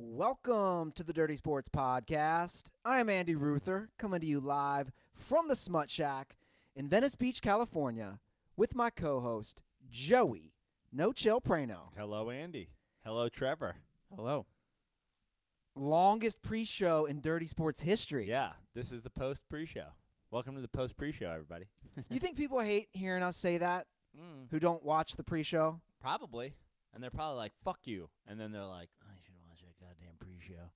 Welcome to the Dirty Sports Podcast. I am Andy Ruther, coming to you live from the Smut Shack in Venice Beach, California, with my co-host, Joey No Chill Praino. Hello, Andy. Hello, Trevor. Hello. Longest pre-show in Dirty Sports history. Yeah, this is the post-pre-show. Welcome to the post-pre-show, everybody. You think people hate hearing us say that, who don't watch the pre-show? Probably. And they're probably like, fuck you. And then they're like, I should watch that goddamn pre-show.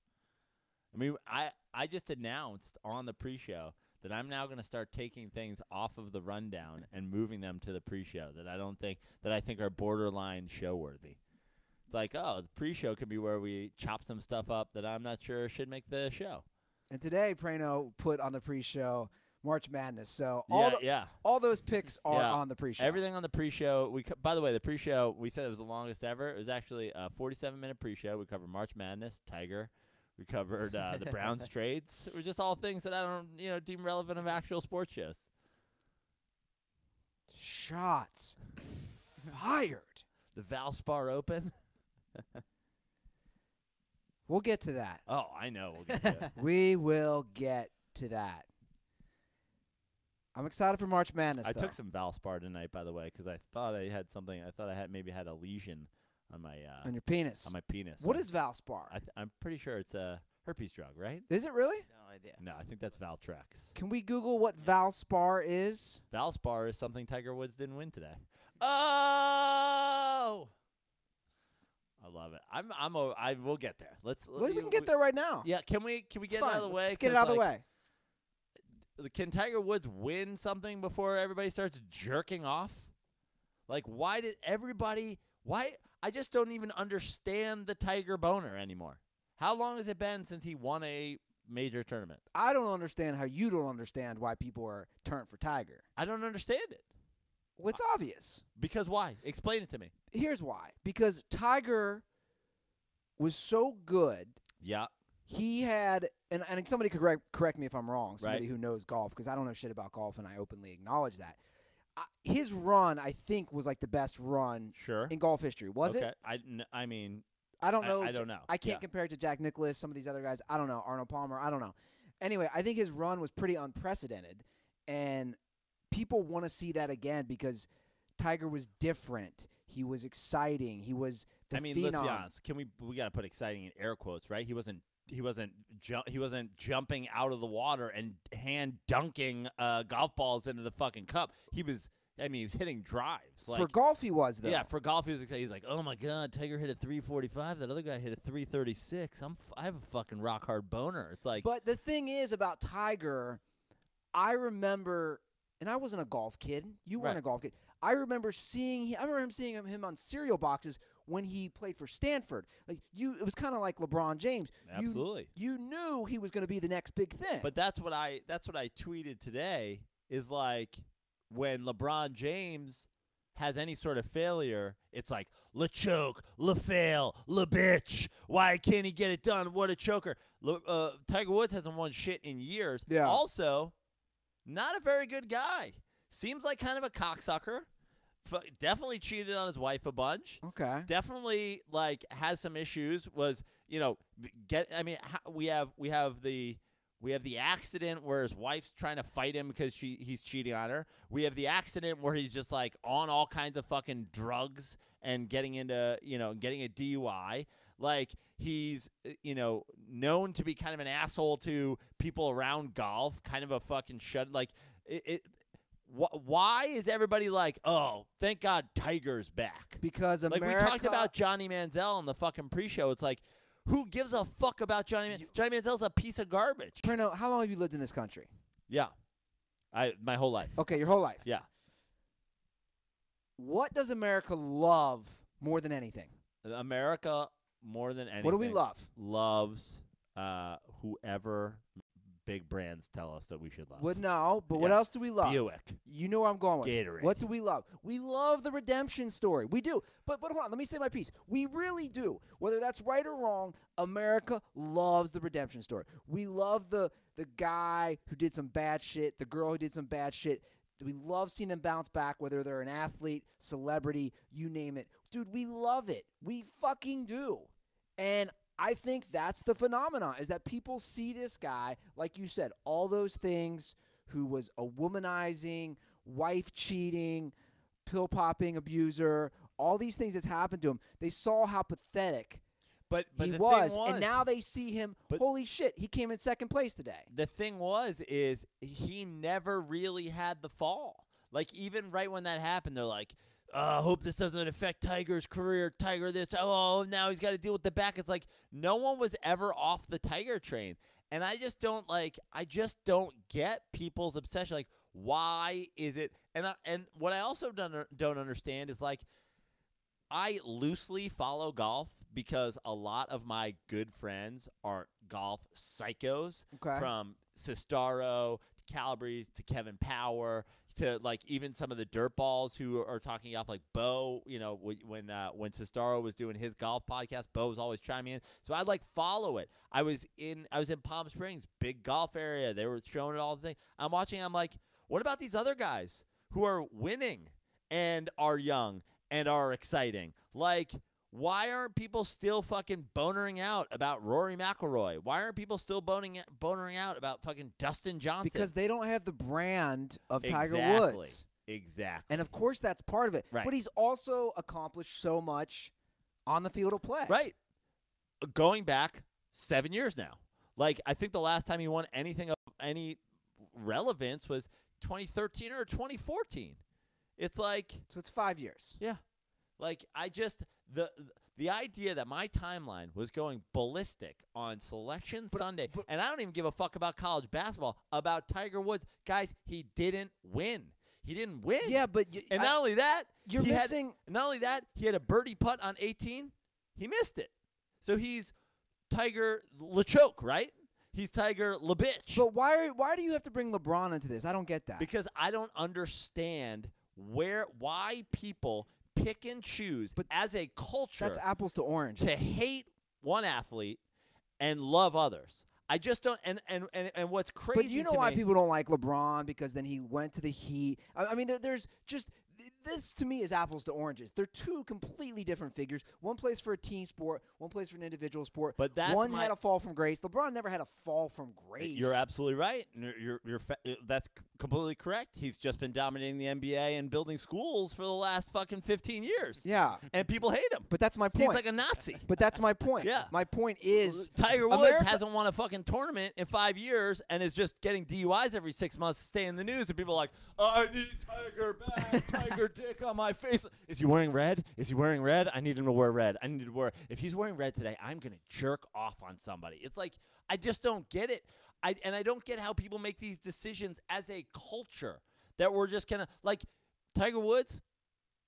I mean, I just announced on the pre-show that I'm now going to start taking things off of the rundown and moving them to the pre-show that I think are borderline show-worthy. It's like, oh, the pre-show could be where we chop some stuff up that I'm not sure should make the show. And today, Praino put on the pre-show March Madness. So all those picks are on the pre-show. Everything on the pre-show. By the way, the pre-show, we said it was the longest ever. It was actually a 47-minute pre-show. We covered March Madness, Tiger. We covered the Browns trades. It was just all things that I don't deem relevant of actual sports shows. Shots fired. The Valspar Open. We'll get to that. Oh, I know. We'll get to it. We will get to that. I'm excited for March Madness. I took some Valspar tonight, by the way, because I thought I had something. I thought I had a lesion on my on your penis. On my penis. What is Valspar? I'm pretty sure it's a herpes drug, right? Is it really? No idea. No, I think that's Valtrex. Can we Google what Valspar is? Valspar is something Tiger Woods didn't win today. Oh, I love it. I will get there. We can get there right now. Yeah, can we get it out of the way? Let's get it out of the way. Can Tiger Woods win something before everybody starts jerking off? Like, why did everybody? Why? I just don't even understand the Tiger boner anymore. How long has it been since he won a major tournament? I don't understand how you don't understand why people are turned for Tiger. I don't understand it. Well, it's obvious. Because why? Explain it to me. Here's why. Because Tiger was so good. Yeah. He had, and somebody could correct me if I'm wrong, somebody who knows golf, because I don't know shit about golf, and I openly acknowledge that. His run, I think, was like the best run in golf history. Was it? I mean, I don't know. I don't know. I can't compare it to Jack Nicklaus, some of these other guys. I don't know. Arnold Palmer. I don't know. Anyway, I think his run was pretty unprecedented, and people want to see that again because Tiger was different. He was exciting. He was the phenom. Let's be honest. We got to put exciting in air quotes, right? He wasn't jumping out of the water and hand dunking golf balls into the fucking cup. He was hitting drives. For golf, he was, though. Yeah, for golf, he was excited. He's like, oh, my God, Tiger hit a 345. That other guy hit a 336. I have a fucking rock-hard boner. It's like. But the thing is about Tiger, I remember, and I wasn't a golf kid. You weren't a golf kid. I remember seeing him on cereal boxes when he played for Stanford. It was kind of like LeBron James. Absolutely. You knew he was going to be the next big thing. But that's what I tweeted today is like when LeBron James has any sort of failure, it's like, la choke, la fail, la bitch. Why can't he get it done? What a choker. Tiger Woods hasn't won shit in years. Yeah. Also, not a very good guy. Seems like kind of a cocksucker. Definitely cheated on his wife a bunch. Okay. Definitely has some issues. We have the accident where his wife's trying to fight him because he's cheating on her. We have the accident where he's just on all kinds of fucking drugs and getting a DUI. He's known to be kind of an asshole to people around golf, kind of a fucking Why is everybody like, oh, thank God Tiger's back? Because America. We talked about Johnny Manziel in the fucking pre-show. It's like, who gives a fuck about Johnny Manziel? Johnny Manziel's a piece of garbage. Praino, how long have you lived in this country? Yeah. My whole life. Okay, your whole life. Yeah. What does America love more than anything? America, more than anything. What do we love? Loves whoever big brands tell us that we should love. What else do we love? Buick. You know where I'm going with. Gatorade. What do we love? We love the redemption story. We do. But hold on, let me say my piece. We really do. Whether that's right or wrong, America loves the redemption story. We love the guy who did some bad shit, the girl who did some bad shit. We love seeing them bounce back, whether they're an athlete, celebrity, you name it. Dude, we love it. We fucking do. And I think that's the phenomenon, is that people see this guy, like you said, all those things, who was a womanizing, wife-cheating, pill-popping abuser, all these things that's happened to him. They saw how pathetic but he the was, thing was, and now they see him, holy shit, he came in second place today. The thing is he never really had the fall. Like, even right when that happened, they're like, hope this doesn't affect Tiger's career. Tiger this. Oh, now he's got to deal with the back. It's like no one was ever off the Tiger train. And I just don't get people's obsession. Like, why is it? And what I also don't understand is, like, I loosely follow golf because a lot of my good friends are golf psychos. Okay. From Sestaro to Calabrese to Kevin Power to, like, even some of the dirtballs who are talking off, like Bo. You know, when Sestaro was doing his golf podcast, Bo was always chiming in. So I'd, like, follow it. I was in Palm Springs, big golf area. They were showing it all the thing. I'm watching. I'm like, what about these other guys who are winning and are young and are exciting? Like, why aren't people still fucking bonering out about Rory McIlroy? Why aren't people still bonering out about fucking Dustin Johnson? Because they don't have the brand of Tiger Woods. Exactly. And, of course, that's part of it. Right. But he's also accomplished so much on the field of play. Right. Going back 7 years now. Like, I think the last time he won anything of any relevance was 2013 or 2014. It's like, so it's 5 years. Yeah. Like, I just the idea that my timeline was going ballistic on Selection Sunday, and I don't even give a fuck about college basketball, about Tiger Woods. Guys, he didn't win. He didn't win. Yeah, but not only that, you're missing. Not only that, he had a birdie putt on 18. He missed it. So he's Tiger LeChoke, right? He's Tiger LeBitch. But why do you have to bring LeBron into this? I don't get that. Because I don't understand why people pick and choose, but as a culture, that's apples to oranges, to hate one athlete and love others. I just don't. And what's crazy? But you know why people don't like LeBron? Because then he went to the Heat. I mean, there's just. This, to me, is apples to oranges. They're two completely different figures. One plays for a team sport. One plays for an individual sport. But one had a fall from grace. LeBron never had a fall from grace. You're absolutely right. That's completely correct. He's just been dominating the NBA and building schools for the last fucking 15 years. Yeah. And people hate him. But that's my point. He's like a Nazi. But that's my point. Yeah. My point is Tiger Woods hasn't won a fucking tournament in 5 years and is just getting DUIs every 6 months to stay in the news. And people are like, I need Tiger back. Tiger dick on my face. Is he wearing red? Is he wearing red? I need him to wear red. I need to wear. If he's wearing red today, I'm going to jerk off on somebody. It's like, I just don't get it. I don't get how people make these decisions as a culture that we're just going to, like, Tiger Woods,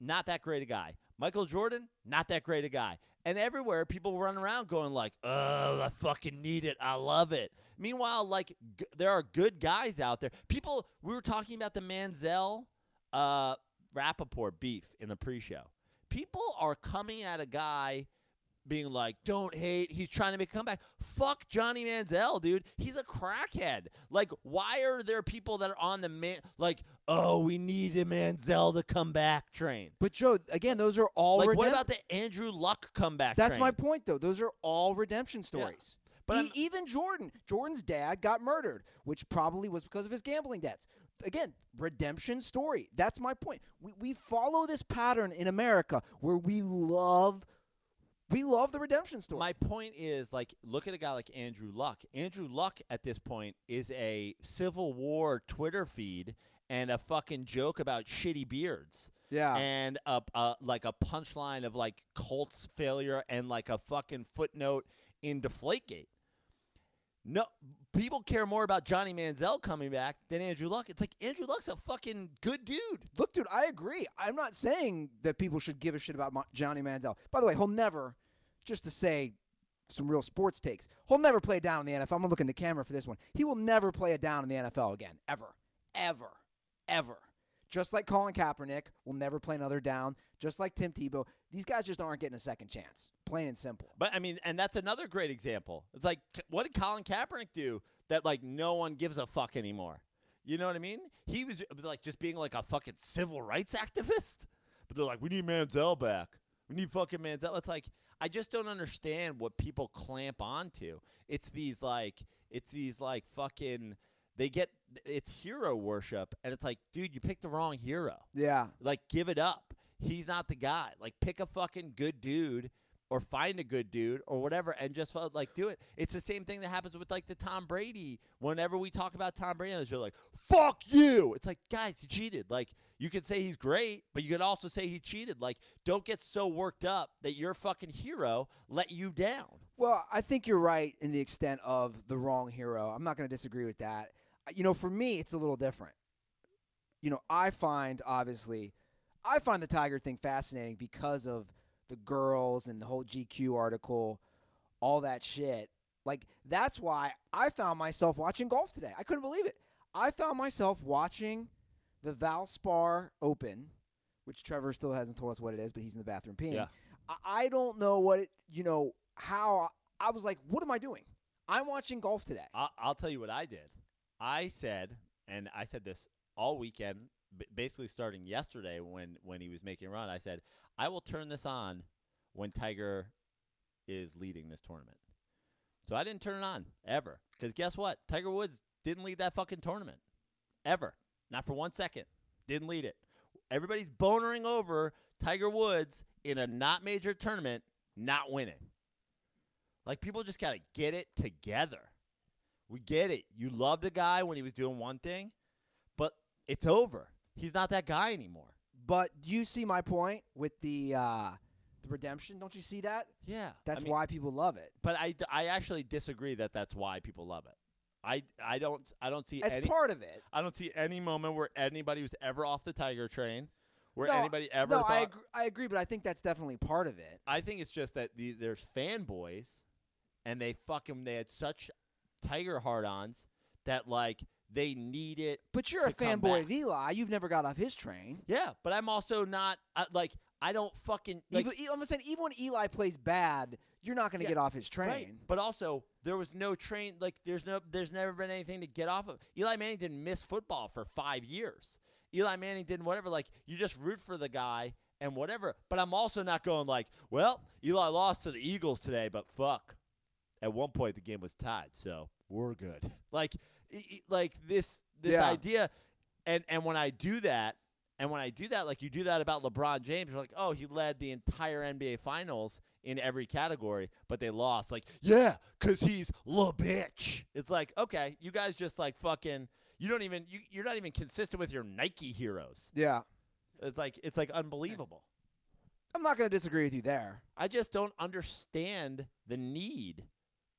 not that great a guy. Michael Jordan, not that great a guy. And everywhere, people run around going like, oh, I fucking need it. I love it. Meanwhile, like, there are good guys out there. People, we were talking about the Manziel Rappaport beef in the pre-show. People are coming at a guy being like, don't hate, he's trying to make a comeback. Fuck Johnny Manziel, dude. He's a crackhead. Like, why are there people that are on the like, oh, we need a Manziel to come back train? But, Joe, again, those are all like, what about the Andrew Luck comeback train? That's my point, though. Those are all redemption stories. Yeah. But even Jordan's dad got murdered, which probably was because of his gambling debts. Again, redemption story. That's my point. We follow this pattern in America where we love the redemption story. My point is, like, look at a guy like Andrew Luck. Andrew Luck at this point is a Civil War Twitter feed and a fucking joke about shitty beards. Yeah. And like a punchline of, like, Colts failure and, like, a fucking footnote in Deflategate. No, people care more about Johnny Manziel coming back than Andrew Luck. It's like, Andrew Luck's a fucking good dude. Look, dude, I agree. I'm not saying that people should give a shit about Johnny Manziel. By the way, he'll never, just to say some real sports takes, he'll never play down in the NFL. I'm going to look in the camera for this one. He will never play it down in the NFL again, ever, ever, ever. Just like Colin Kaepernick will never play another down. Just like Tim Tebow. These guys just aren't getting a second chance. Plain and simple. But, I mean, and that's another great example. It's like, what did Colin Kaepernick do that, like, no one gives a fuck anymore? You know what I mean? He was like, just being like a fucking civil rights activist. But they're like, we need Manziel back. We need fucking Manziel. It's like, I just don't understand what people clamp onto. It's these like fucking it's hero worship, and it's like, dude, you picked the wrong hero. Yeah. Like, give it up. He's not the guy. Like, pick a fucking good dude or find a good dude or whatever and just, like, do it. It's the same thing that happens with, like, the Tom Brady. Whenever we talk about Tom Brady on this show, like, fuck you. It's like, guys, he cheated. Like, you could say he's great, but you could also say he cheated. Like, don't get so worked up that your fucking hero let you down. Well, I think you're right in the extent of the wrong hero. I'm not going to disagree with that. For me, it's a little different. I find the Tiger thing fascinating because of the girls and the whole GQ article, all that shit. Like, that's why I found myself watching golf today. I couldn't believe it. I found myself watching the Valspar Open, which Trevor still hasn't told us what it is, but he's in the bathroom peeing. Yeah. I don't know what it, how I was like, what am I doing? I'm watching golf today. I'll tell you what I did. I said this all weekend, basically starting yesterday when he was making a run. I said, I will turn this on when Tiger is leading this tournament. So I didn't turn it on ever. Because guess what? Tiger Woods didn't lead that fucking tournament. Ever. Not for 1 second. Didn't lead it. Everybody's bonering over Tiger Woods in a not major tournament not winning. Like, people just got to get it together. We get it. You loved a guy when he was doing one thing, but it's over. He's not that guy anymore. But do you see my point with the redemption? Don't you see that? Yeah. That's why people love it. But I actually disagree that that's why people love it. I don't see It's part of it. I don't see any moment where anybody was ever off the Tiger train, where anybody ever thought. I agree, but I think that's definitely part of it. I think it's just that there's fanboys, and they had such Tiger hard-ons that, like, they need it. But you're a fanboy of Eli. You've never got off his train. Yeah, but I'm also not I don't fucking like. I'm saying even when Eli plays bad, you're not going to get off his train. Right. But also, there was no train. Like, there's never been anything to get off of. Eli Manning didn't miss football for 5 years. Eli Manning didn't whatever. Like, you just root for the guy and whatever. But I'm also not going like, well, Eli lost to the Eagles today, but fuck. At one point, the game was tied, so we're good. Like this idea, and when I do that, like you do that about LeBron James, you're like, oh, he led the entire NBA Finals in every category, but they lost. Like, yeah, because he's la bitch. It's like, okay, you guys just like fucking, you're not even consistent with your Nike heroes. Yeah. It's like unbelievable. I'm not going to disagree with you there. I just don't understand the need.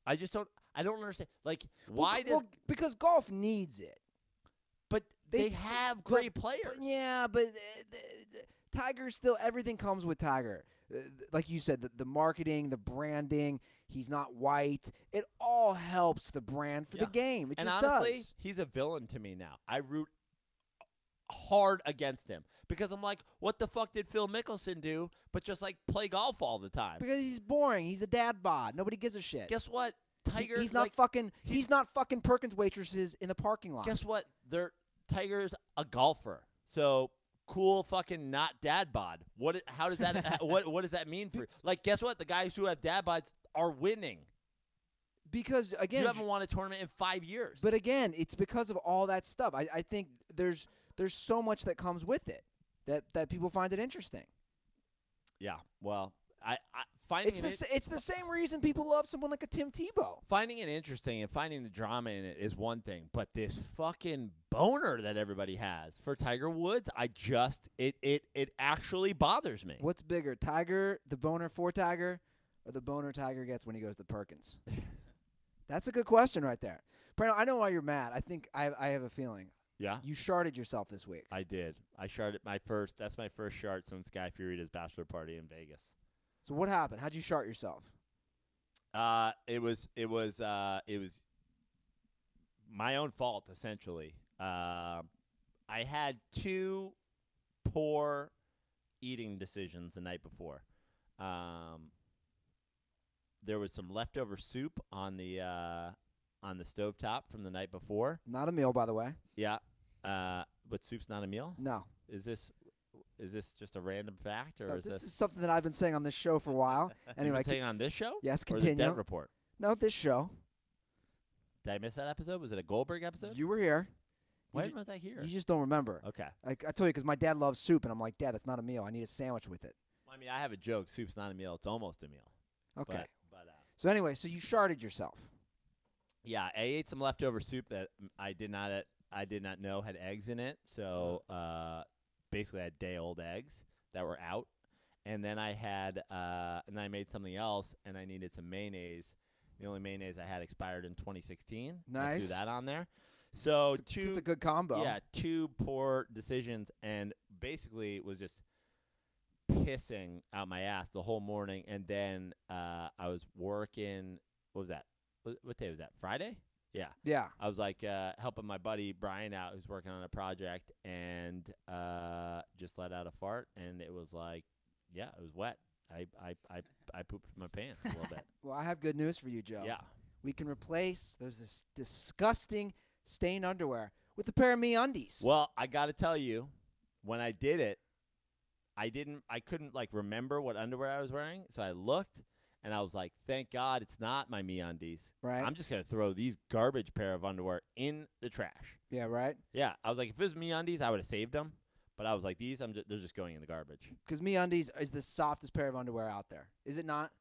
I don't understand. Like, why does because golf needs it. But they have great players. But Tiger still, everything comes with Tiger. Like you said, the marketing, the branding, he's not white. It all helps the brand for the game. It just honestly, does. He's a villain to me now. I root hard against him because I'm like, what the fuck did Phil Mickelson do but just like play golf all the time? Because he's boring. He's a dad bod. Nobody gives a shit. Guess what? Tiger, he's not fucking Perkins waitresses in the parking lot. Guess what? Tiger's a golfer. So cool fucking not dad bod. How does that what does that mean for, like, guess what? The guys who have dad bods are winning. Because again, you haven't won a tournament in 5 years. But again, it's because of all that stuff. I think there's so much that comes with it that people find it interesting. Yeah. Well, I finding it's the same reason people love someone like a Tim Tebow. Finding it interesting and finding the drama in it is one thing, but this fucking boner that everybody has for Tiger Woods, it actually bothers me. What's bigger, Tiger, the boner for Tiger, or the boner Tiger gets when he goes to Perkins? That's a good question right there. Praino, I know why you're mad. I think I have a feeling. Yeah? You sharded yourself this week. I did. I sharded that's my first shard since Guy Fieri's bachelor party in Vegas. So what happened? How'd you shart yourself? It was my own fault, essentially. I had 2 poor eating decisions the night before. There was some leftover soup on the stovetop from the night before. Not a meal, by the way. Yeah. But soup's not a meal? No. Is this Is this just a random fact, or No, is this is something that I've been saying on this show for a while. You've Anyway, been saying on this show? yes, Or the continue. Debt Report? No, this show. Did I miss that episode? Was it a Goldberg episode? You were here. When was I here? You just don't remember. Okay. I told you because my dad loves soup, and I'm like, Dad, that's not a meal. I need a sandwich with it. Well, I mean, I have a joke. Soup's not a meal. It's almost a meal. Okay. But So anyway, so you sharded yourself. yeah, I ate some leftover soup that I did not know had eggs in it. So basically, I had day-old eggs that were out, and then I had and I made something else, and I needed some mayonnaise. The only mayonnaise I had expired in 2016. I Nice. threw that on there. So It's a good combo. Yeah, two poor decisions, and basically was just pissing out my ass the whole morning. And then I was working. What was that? What day was that? Friday? Yeah. Yeah. I was like helping my buddy Brian out, who's working on a project, and just let out a fart, and it was like, yeah, it was wet. I pooped my pants a little bit. Well, I have good news for you, Joe. Yeah. We can replace those disgusting stained underwear with a pair of MeUndies. Well, I got to tell you, when I did it, I couldn't like remember what underwear I was wearing, so I looked, and I was like, thank God it's not my MeUndies. Right. I'm just gonna throw these garbage pair of underwear in the trash. Yeah, right? Yeah, I was like, if it was MeUndies, I would have saved them, but I was like, these, they're just going in the garbage. Because MeUndies is the softest pair of underwear out there. Is it not?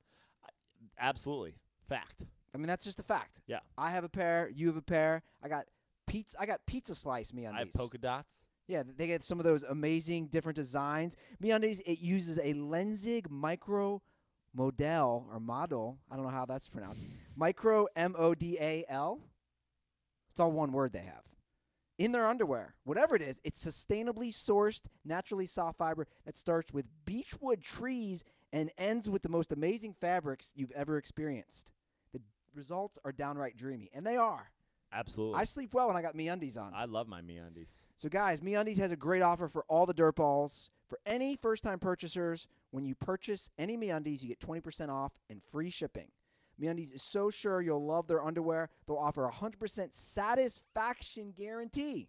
Absolutely, fact. I mean, that's just a fact. Yeah. I have a pair. You have a pair. I got pizza slice MeUndies. I have polka dots. Yeah, they get some of those amazing different designs. MeUndies, it uses a Lenzig micro model or model. I don't know how that's pronounced. Micro MODAL. It's all one word they have. In their underwear, whatever it is, it's sustainably sourced, naturally soft fiber that starts with beechwood trees and ends with the most amazing fabrics you've ever experienced. The results are downright dreamy, and they are. Absolutely. I sleep well when I got MeUndies on. I love my MeUndies. So, guys, MeUndies has a great offer for all the dirtballs. For any first-time purchasers, when you purchase any MeUndies, you get 20% off and free shipping. MeUndies is so sure you'll love their underwear, they'll offer a 100% satisfaction guarantee.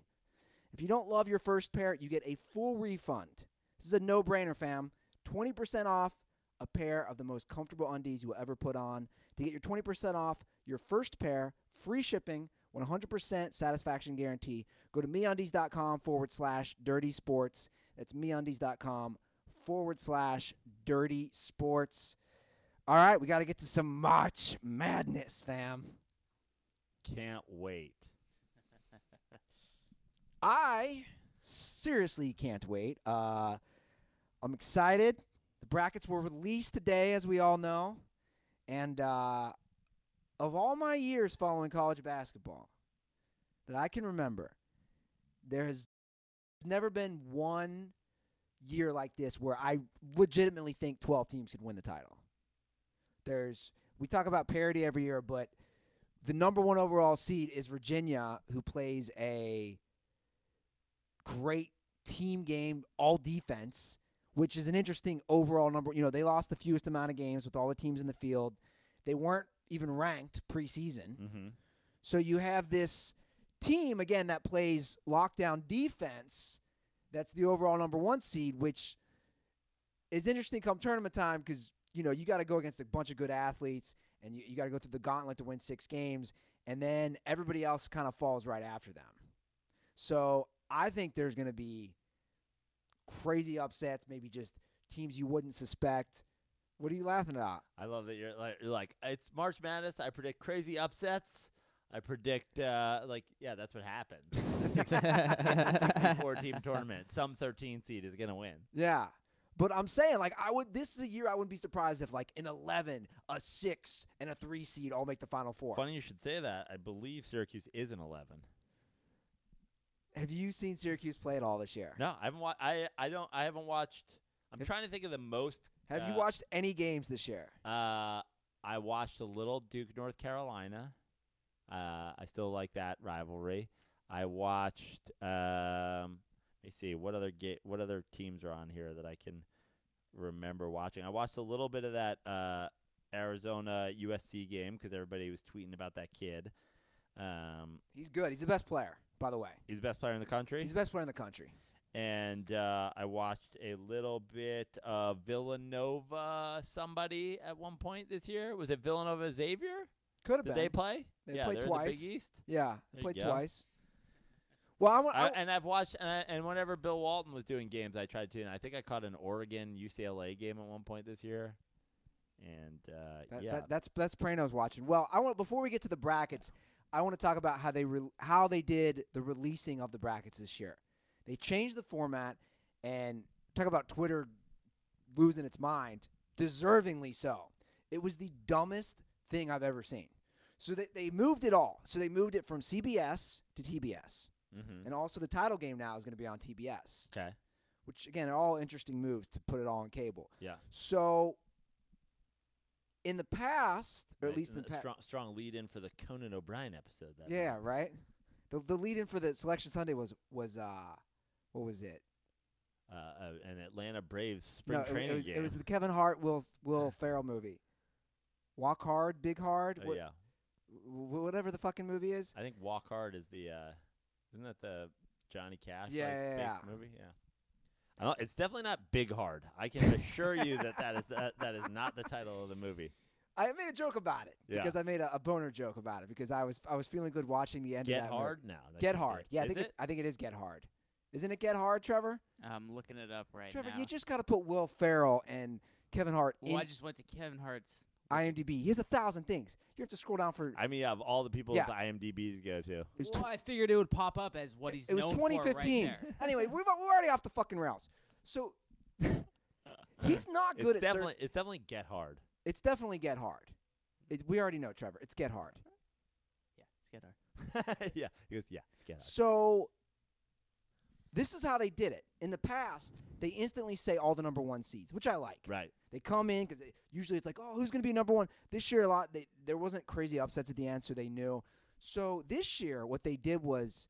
If you don't love your first pair, you get a full refund. This is a no-brainer, fam. 20% off a pair of the most comfortable undies you will ever put on. To get your 20% off your first pair, free shipping, 100% satisfaction guarantee, go to MeUndies.com/dirty sports. That's MeUndies.com/dirty sports. All right, we got to get to some March Madness, fam. Can't wait. I seriously can't wait. I'm excited. The brackets were released today, as we all know. And of all my years following college basketball that I can remember, there has never been one year like this where I legitimately think 12 teams could win the title. We talk about parity every year, but the number one overall seed is Virginia, who plays a great team game, all defense, which is an interesting overall number. You know, they lost the fewest amount of games with all the teams in the field. They weren't even ranked preseason. Mm-hmm. So you have this team, again, that plays lockdown defense. That's the overall number one seed, which is interesting come tournament time because, you know, you got to go against a bunch of good athletes, and you got to go through the gauntlet to win 6 games, and then everybody else kind of falls right after them. So I think there's going to be crazy upsets, maybe just teams you wouldn't suspect. What are you laughing at? I love that you're like it's March Madness. I predict crazy upsets. I predict that's what happened. It's a 64-team tournament. Some 13 seed is gonna win. Yeah, but I'm saying this is a year I wouldn't be surprised if like an 11, a 6, and a 3 seed all make the Final Four. Funny you should say that. I believe Syracuse is an 11. Have you seen Syracuse play at all this year? No, I haven't. I haven't watched. I'm trying to think of the most. Have you watched any games this year? I watched a little Duke, North Carolina. I still like that rivalry. I watched. Let me see what other teams are on here that I can remember watching. I watched a little bit of that Arizona USC game because everybody was tweeting about that kid. He's good. He's the best player, by the way. He's the best player in the country. He's the best player in the country. And I watched a little bit of Villanova somebody at one point this year. Was it Villanova Xavier? Could have Did been. they play? They yeah, played they're twice. in the Big East. Yeah, they There played you go. twice. Well, And I've watched, and whenever Bill Walton was doing games, I tried to. And I think I caught an Oregon UCLA game at one point this year. And that's Praino's watching. Well, before we get to the brackets, I want to talk about how they did the releasing of the brackets this year. They changed the format, and talk about Twitter losing its mind, deservingly so. It was the dumbest thing I've ever seen. So they moved it all. So they moved it from CBS to TBS. Mm-hmm. And also the title game now is going to be on TBS. Okay. Which, again, are all interesting moves to put it all on cable. Yeah. So in the past, or at least in the past. Strong lead-in for the Conan O'Brien episode. Yeah, right? The lead-in for the Selection Sunday was what was it? An Atlanta Braves spring training game. It was the Kevin Hart, Will Ferrell movie. Walk Hard, Big Hard. Yeah. Whatever the fucking movie is. I think Walk Hard is the isn't that the Johnny Cash yeah. movie? Yeah. I don't, it's definitely not Big Hard. I can assure you that is not the title of the movie. I made a joke about it because I made a boner joke about it because I was feeling good watching the end of that Get Hard movie. now. Get Hard. Yeah, I think it is Get Hard. Isn't it Get Hard, Trevor? I'm looking it up Trevor, now. you just got to put Will Ferrell and Kevin Hart Well, in I just went to Kevin Hart's IMDb. He has 1,000 things. You have to scroll down for. I mean, of all the people's IMDb's go to. Well, I figured it would pop up as what he's It was known 2015. for right there. Anyway, we're already off the fucking rails. So he's not good It's at. It's definitely Get Hard. It's definitely Get Hard. We already know, Trevor. It's Get Hard. Yeah, it's Get Hard. Yeah, he goes, yeah, it's Get Hard. So this is how they did it. In the past, they instantly say all the number one seeds, which I like. Right. They come in because usually it's like, oh, who's going to be number one? This year, there wasn't crazy upsets at the end, so they knew. So this year, what they did was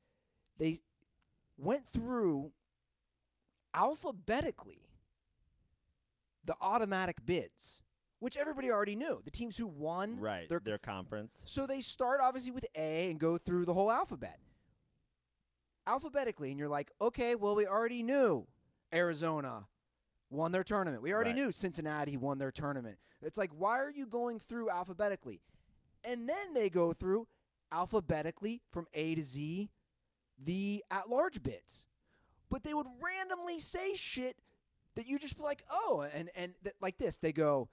they went through alphabetically the automatic bids, which everybody already knew. The teams who won their conference. So they start obviously with A and go through the whole alphabet. Alphabetically, and you're like, okay, well, we already knew Arizona won their tournament. We already knew Cincinnati won their tournament. It's like, why are you going through alphabetically? And then they go through alphabetically from A to Z the at-large bids. But they would randomly say shit that you just be like, oh, and like this. They go,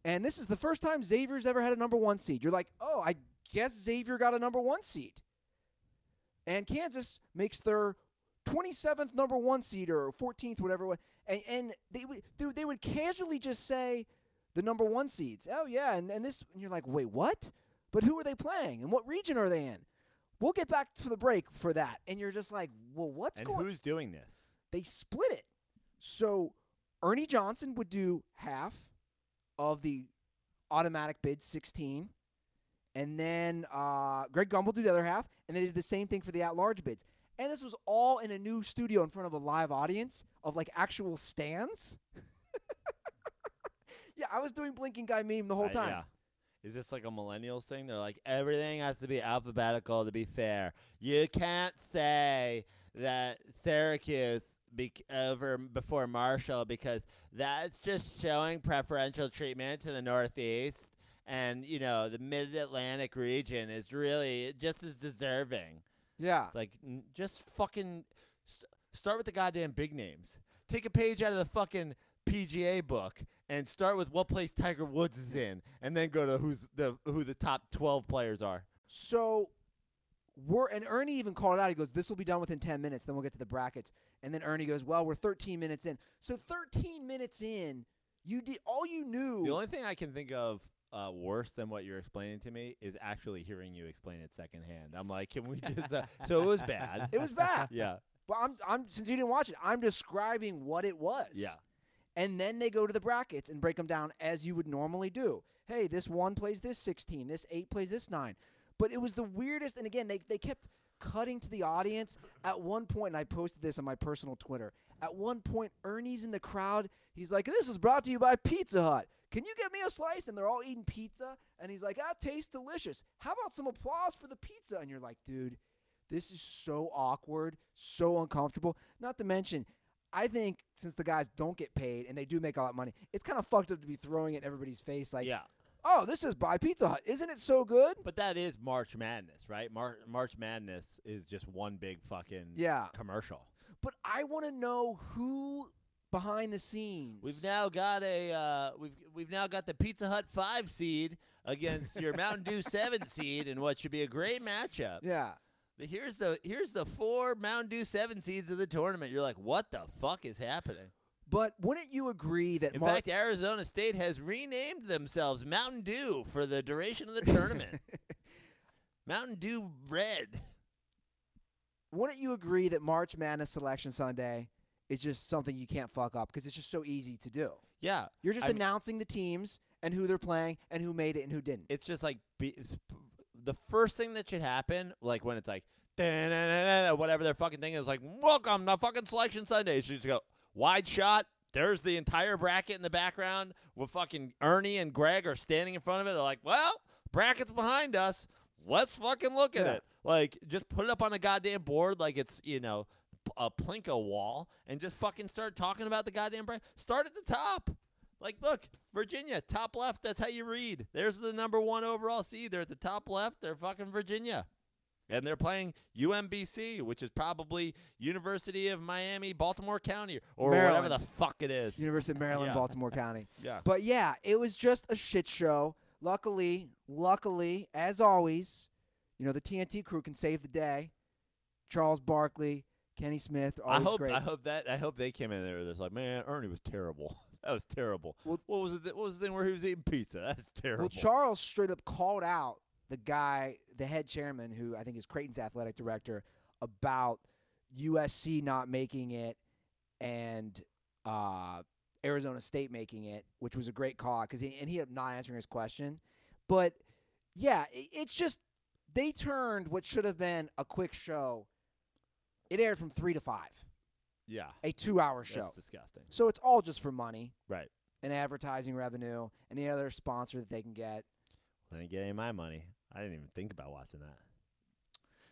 and this is the first time Xavier's ever had a number one seed. You're like, oh, I guess Xavier got a number one seed. And Kansas makes their 27th number one seed or 14th, whatever it was. And they would casually just say the number one seeds. Oh, yeah, and this. And you're like, wait, what? But who are they playing? And what region are they in? We'll get back to the break for that. And you're just like, well, what's going on? And who's doing this? They split it. So Ernie Johnson would do half of the automatic bid, 16. And then Greg Gumbel do the other half, and they did the same thing for the at-large bids. And this was all in a new studio in front of a live audience of, like, actual stands. Yeah, I was doing Blinking Guy meme the whole time. Yeah. Is this like a millennials thing? They're like, everything has to be alphabetical to be fair. You can't say that Syracuse over before Marshall because that's just showing preferential treatment to the Northeast. And, you know, the Mid-Atlantic region is really just as deserving. Yeah. It's like, just fucking start with the goddamn big names. Take a page out of the fucking PGA book and start with what place Tiger Woods is in, and then go to who the top 12 players are. So and Ernie even called it out. He goes, this will be done within 10 minutes, then we'll get to the brackets. And then Ernie goes, well, we're 13 minutes in. So 13 minutes in, you did all you knew. The only thing I can think of worse than what you're explaining to me is actually hearing you explain it secondhand. I'm like, can we just so it was bad. It was bad. Yeah. But I'm since you didn't watch it, I'm describing what it was. Yeah. And then they go to the brackets and break them down as you would normally do. Hey, this 1 plays this 16, this 8 plays this 9. But it was the weirdest, and again, they kept cutting to the audience. At one point, and I posted this on my personal Twitter, at one point, Ernie's in the crowd. He's like, this is brought to you by Pizza Hut. Can you get me a slice? And they're all eating pizza. And he's like, tastes delicious. How about some applause for the pizza? And you're like, dude, This is so awkward, so uncomfortable. Not to mention, I think since the guys don't get paid and they do make a lot of money, it's kind of fucked up to be throwing it in everybody's face like, Yeah. oh, this is by Pizza Hut. Isn't it so good? But that is March Madness, right? March Madness is just one big fucking Yeah. commercial. But I want to know who behind the scenes. We've now got we've now got the Pizza Hut 5 seed against your Mountain Dew 7 seed in what should be a great matchup. Yeah. Here's the 4 Mountain Dew 7 seeds of the tournament. You're like, what the fuck is happening? But wouldn't you agree that In fact, Arizona State has renamed themselves Mountain Dew for the duration of the tournament. Mountain Dew Red. Wouldn't you agree that March Madness Selection Sunday is just something you can't fuck up because it's just so easy to do? Yeah. You're just announcing the teams and who they're playing and who made it and who didn't. It's just like the first thing that should happen, like when it's like, da-na-na-na-na, whatever their fucking thing is, like, welcome to fucking Selection Sunday. You just go, wide shot. There's the entire bracket in the background with fucking Ernie and Greg are standing in front of it. They're like, well, bracket's behind us. Let's fucking look at it. Like, just put it up on a goddamn board like it's, a Plinko wall and just fucking start talking about the goddamn bracket. Start at the top. Like, look, Virginia, top left, that's how you read. There's the number 1 overall seed. They're at the top left. They're fucking Virginia. And they're playing UMBC, which is probably University of Miami, Baltimore County, or Maryland. whatever the fuck it is. University of Maryland, Yeah. Baltimore County. Yeah. But, yeah, it was just a shit show. Luckily, as always, the TNT crew can save the day. Charles Barkley, Kenny Smith, always great. I hope they came in there. It's like, man, Ernie was terrible. That was terrible. Well, what was the thing where he was eating pizza? That's terrible. Well, Charles straight up called out the guy, the head chairman, who I think is Creighton's athletic director, about USC not making it and Arizona State making it, which was a great call because he ended up not answering his question. But, yeah, it's just they turned what should have been a quick show. It aired from 3 to 5. Yeah. A 2-hour show. That's disgusting. So it's all just for money. Right. And advertising revenue and any other sponsor that they can get. I didn't get any of my money. I didn't even think about watching that.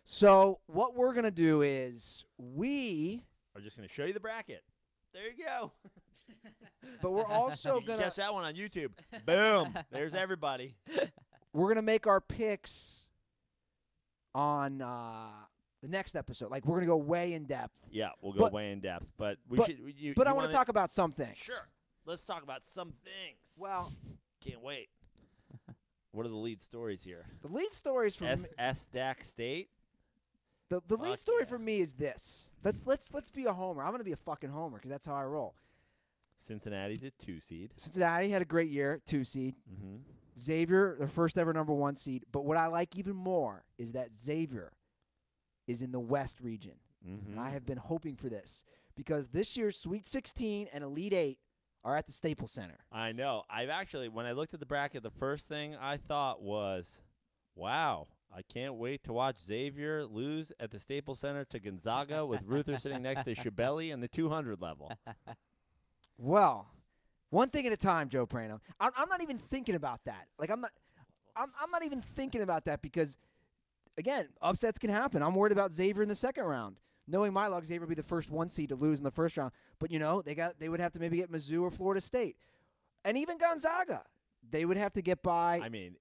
So what we're going to do is we I'm just going to show you the bracket. There you go. but we're also You can going to catch that one on YouTube. Boom. There's everybody. we're going to make our picks on the next episode. Like we're going to go way in depth. Yeah, we'll go way in depth. But we should. But I want to talk about some things. Sure. Let's talk about some things. Well, Can't wait. What are the lead stories here? the lead stories for me, SDAC State. the lead Fuck story yeah. for me is this. Let's be a homer. I'm going to be a fucking homer because that's how I roll. Cincinnati's a 2 seed. Cincinnati had a great year, 2 seed. Mm-hmm. Xavier, the first ever number 1 seed. But what I like even more is that Xavier is in the West region. Mm-hmm. And I have been hoping for this because this year's Sweet 16 and Elite 8 are at the Staples Center. I know. I've actually, when I looked at the bracket, the first thing I thought was, wow, I can't wait to watch Xavier lose at the Staples Center to Gonzaga with Ruther sitting next to Shabelli in the 200 level. Well, one thing at a time, Joe Praino. I'm not even thinking about that. Like I'm not even thinking about that because, again, upsets can happen. I'm worried about Xavier in the second round. Knowing my luck, Xavier would be the first 1 seed to lose in the first round. But they would have to maybe get Mizzou or Florida State, and even Gonzaga. They would have to get by. I mean,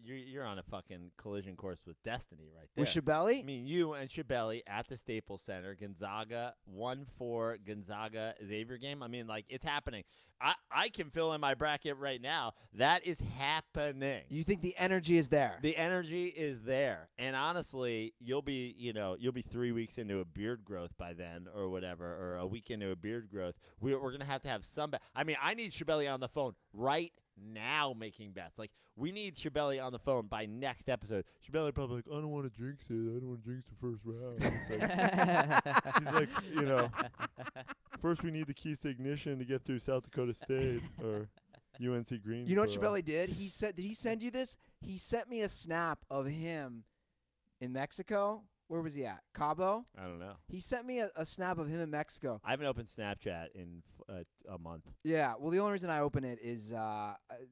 you're on a fucking collision course with destiny right there. With Shabelli? I mean, you and Shabelli at the Staples Center, Gonzaga 1-4 Gonzaga Xavier game. I mean, like, it's happening. I can fill in my bracket right now. That is happening. You think the energy is there? The energy is there, and honestly, you'll be 3 weeks into a beard growth by then, or whatever, or a week into a beard growth. We're gonna have to have some. I mean, I need Shabelli on the phone right now making bets. Like, we need Shabelli on the phone by next episode. Shabelli probably like, I don't want to jinx it. I don't want to jinx the first round. He's like, first we need the keys to ignition to get through South Dakota State or UNC Greensboro. You know what Shabelli did? Did he send you this? He sent me a snap of him in Mexico. Where was he at? Cabo? I don't know. He sent me a snap of him in Mexico. I haven't opened Snapchat in a month. Yeah. Well, the only reason I open it is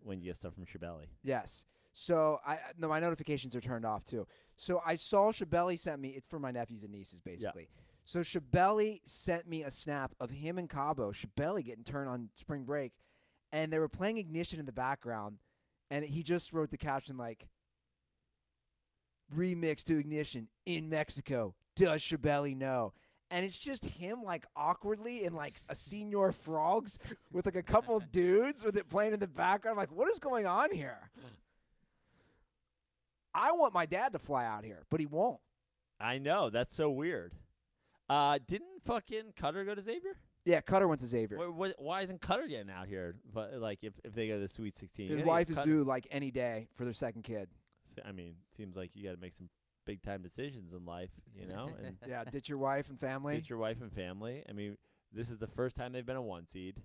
When you get stuff from Shabelli. yes. So no, my notifications are turned off too. So I saw Shabelli sent me. It's for my nephews and nieces, basically. So Shabelli sent me a snap of him and Cabo. Shabelli getting turned on spring break, and they were playing Ignition in the background, and he just wrote the caption like, "Remix to Ignition in Mexico. Does Shabelli know?" And it's just him like awkwardly in like a Senior Frogs with like a couple dudes with it playing in the background. I'm like, what is going on here? I want my dad to fly out here, but he won't. I know. That's so weird. Didn't fucking Cutter go to Xavier? Yeah, Cutter went to Xavier. Why isn't Cutter getting out here? But like, if they go to the Sweet 16, His wife is due like any day for their second kid. I mean, seems like you got to make some big time decisions in life, you know. And Yeah, ditch your wife and family. ditch your wife and family. I mean, this is the first time they've been a 1 seed.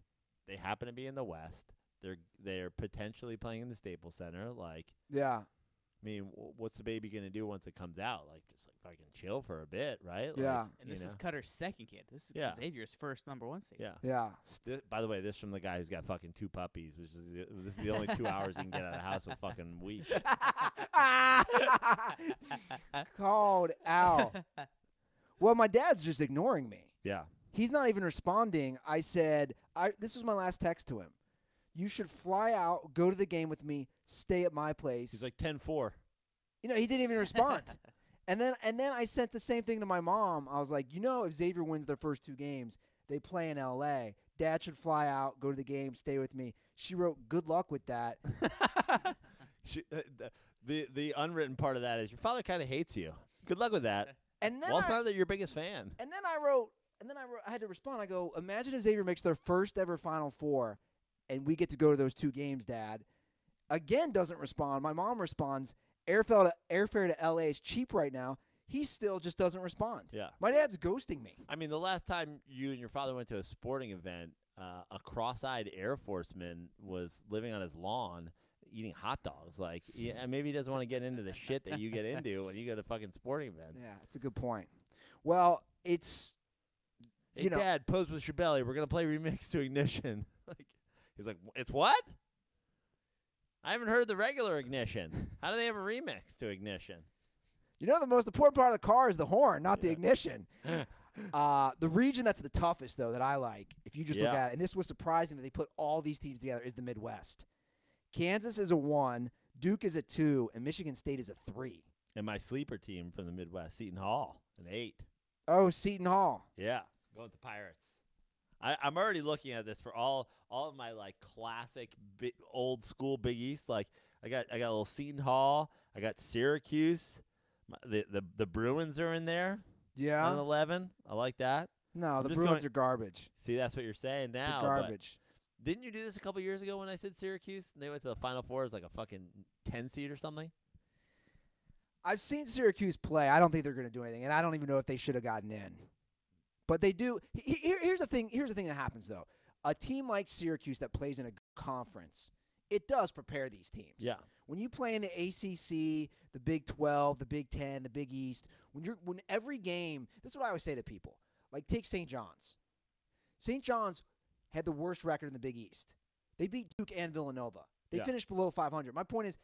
They happen to be in the West. They're potentially playing in the Staples Center. Like, Yeah. I mean, what's the baby gonna do once it comes out? Like, just like fucking chill for a bit, right? Yeah. Like, And this you is know? Cutter's second kid. This is Yeah. Xavier's first #1 seed. Yeah. Yeah. By the way, this from the guy who's got fucking 2 puppies, which is this is the only 2 hours he can get out of the house a fucking week. Called out. Well, my dad's just ignoring me. Yeah. He's not even responding. I said, this was my last text to him. You should fly out, go to the game with me, stay at my place. He's like 10-4. You know, he didn't even respond. And then I sent the same thing to my mom. I was like, if Xavier wins their first 2 games, they play in L.A. Dad should fly out, go to the game, stay with me. She wrote, good luck with that. The unwritten part of that is your father kind of hates you. Good luck with that. And then Well, it's not that you're your biggest fan. And then I wrote, I had to respond. I go, imagine if Xavier makes their first ever Final Four, and we get to go to those 2 games, Dad. Again, doesn't respond. My mom responds, airfare to L.A. is cheap right now. He still just doesn't respond. Yeah. My dad's ghosting me. I mean, the last time you and your father went to a sporting event, a cross-eyed Air Forceman was living on his lawn eating hot dogs. Like, yeah, maybe he doesn't want to get into the shit that you get into when you go to fucking sporting events. Yeah, that's a good point. Well, it's, Hey, Dad, pose with Shabelli. We're going to play Remix to Ignition. He's like, it's what? I haven't heard the regular Ignition. How do they have a remix to Ignition? the most important part of the car is the horn, not the ignition. The region that's the toughest, though, that I like, if you just look at it, and this was surprising that they put all these teams together, is the Midwest. Kansas is a 1, Duke is a 2, and Michigan State is a 3. And my sleeper team from the Midwest, Seton Hall, an 8. Oh, Seton Hall. Yeah, going with the Pirates. I'm already looking at this for all of my like classic old school Big East. Like I got a little Seton Hall. I got Syracuse. The Bruins are in there. Yeah. On 11. I like that. No, the just Bruins are garbage. See, that's what you're saying now. They're garbage. Didn't you do this a couple years ago when I said Syracuse? And they went to the Final Four as like a fucking 10 seed or something? I've seen Syracuse play. I don't think they're going to do anything, and I don't even know if they should have gotten in. But they do. Here's the thing. Here's the thing that happens, though. A team like Syracuse that plays in a conference, it does prepare these teams. Yeah. When you play in the ACC, the Big 12, the Big 10, the Big East, when every game, this is what I always say to people. Like, take St. John's. St. John's had the worst record in the Big East. They beat Duke and Villanova. They finished below 500. My point is,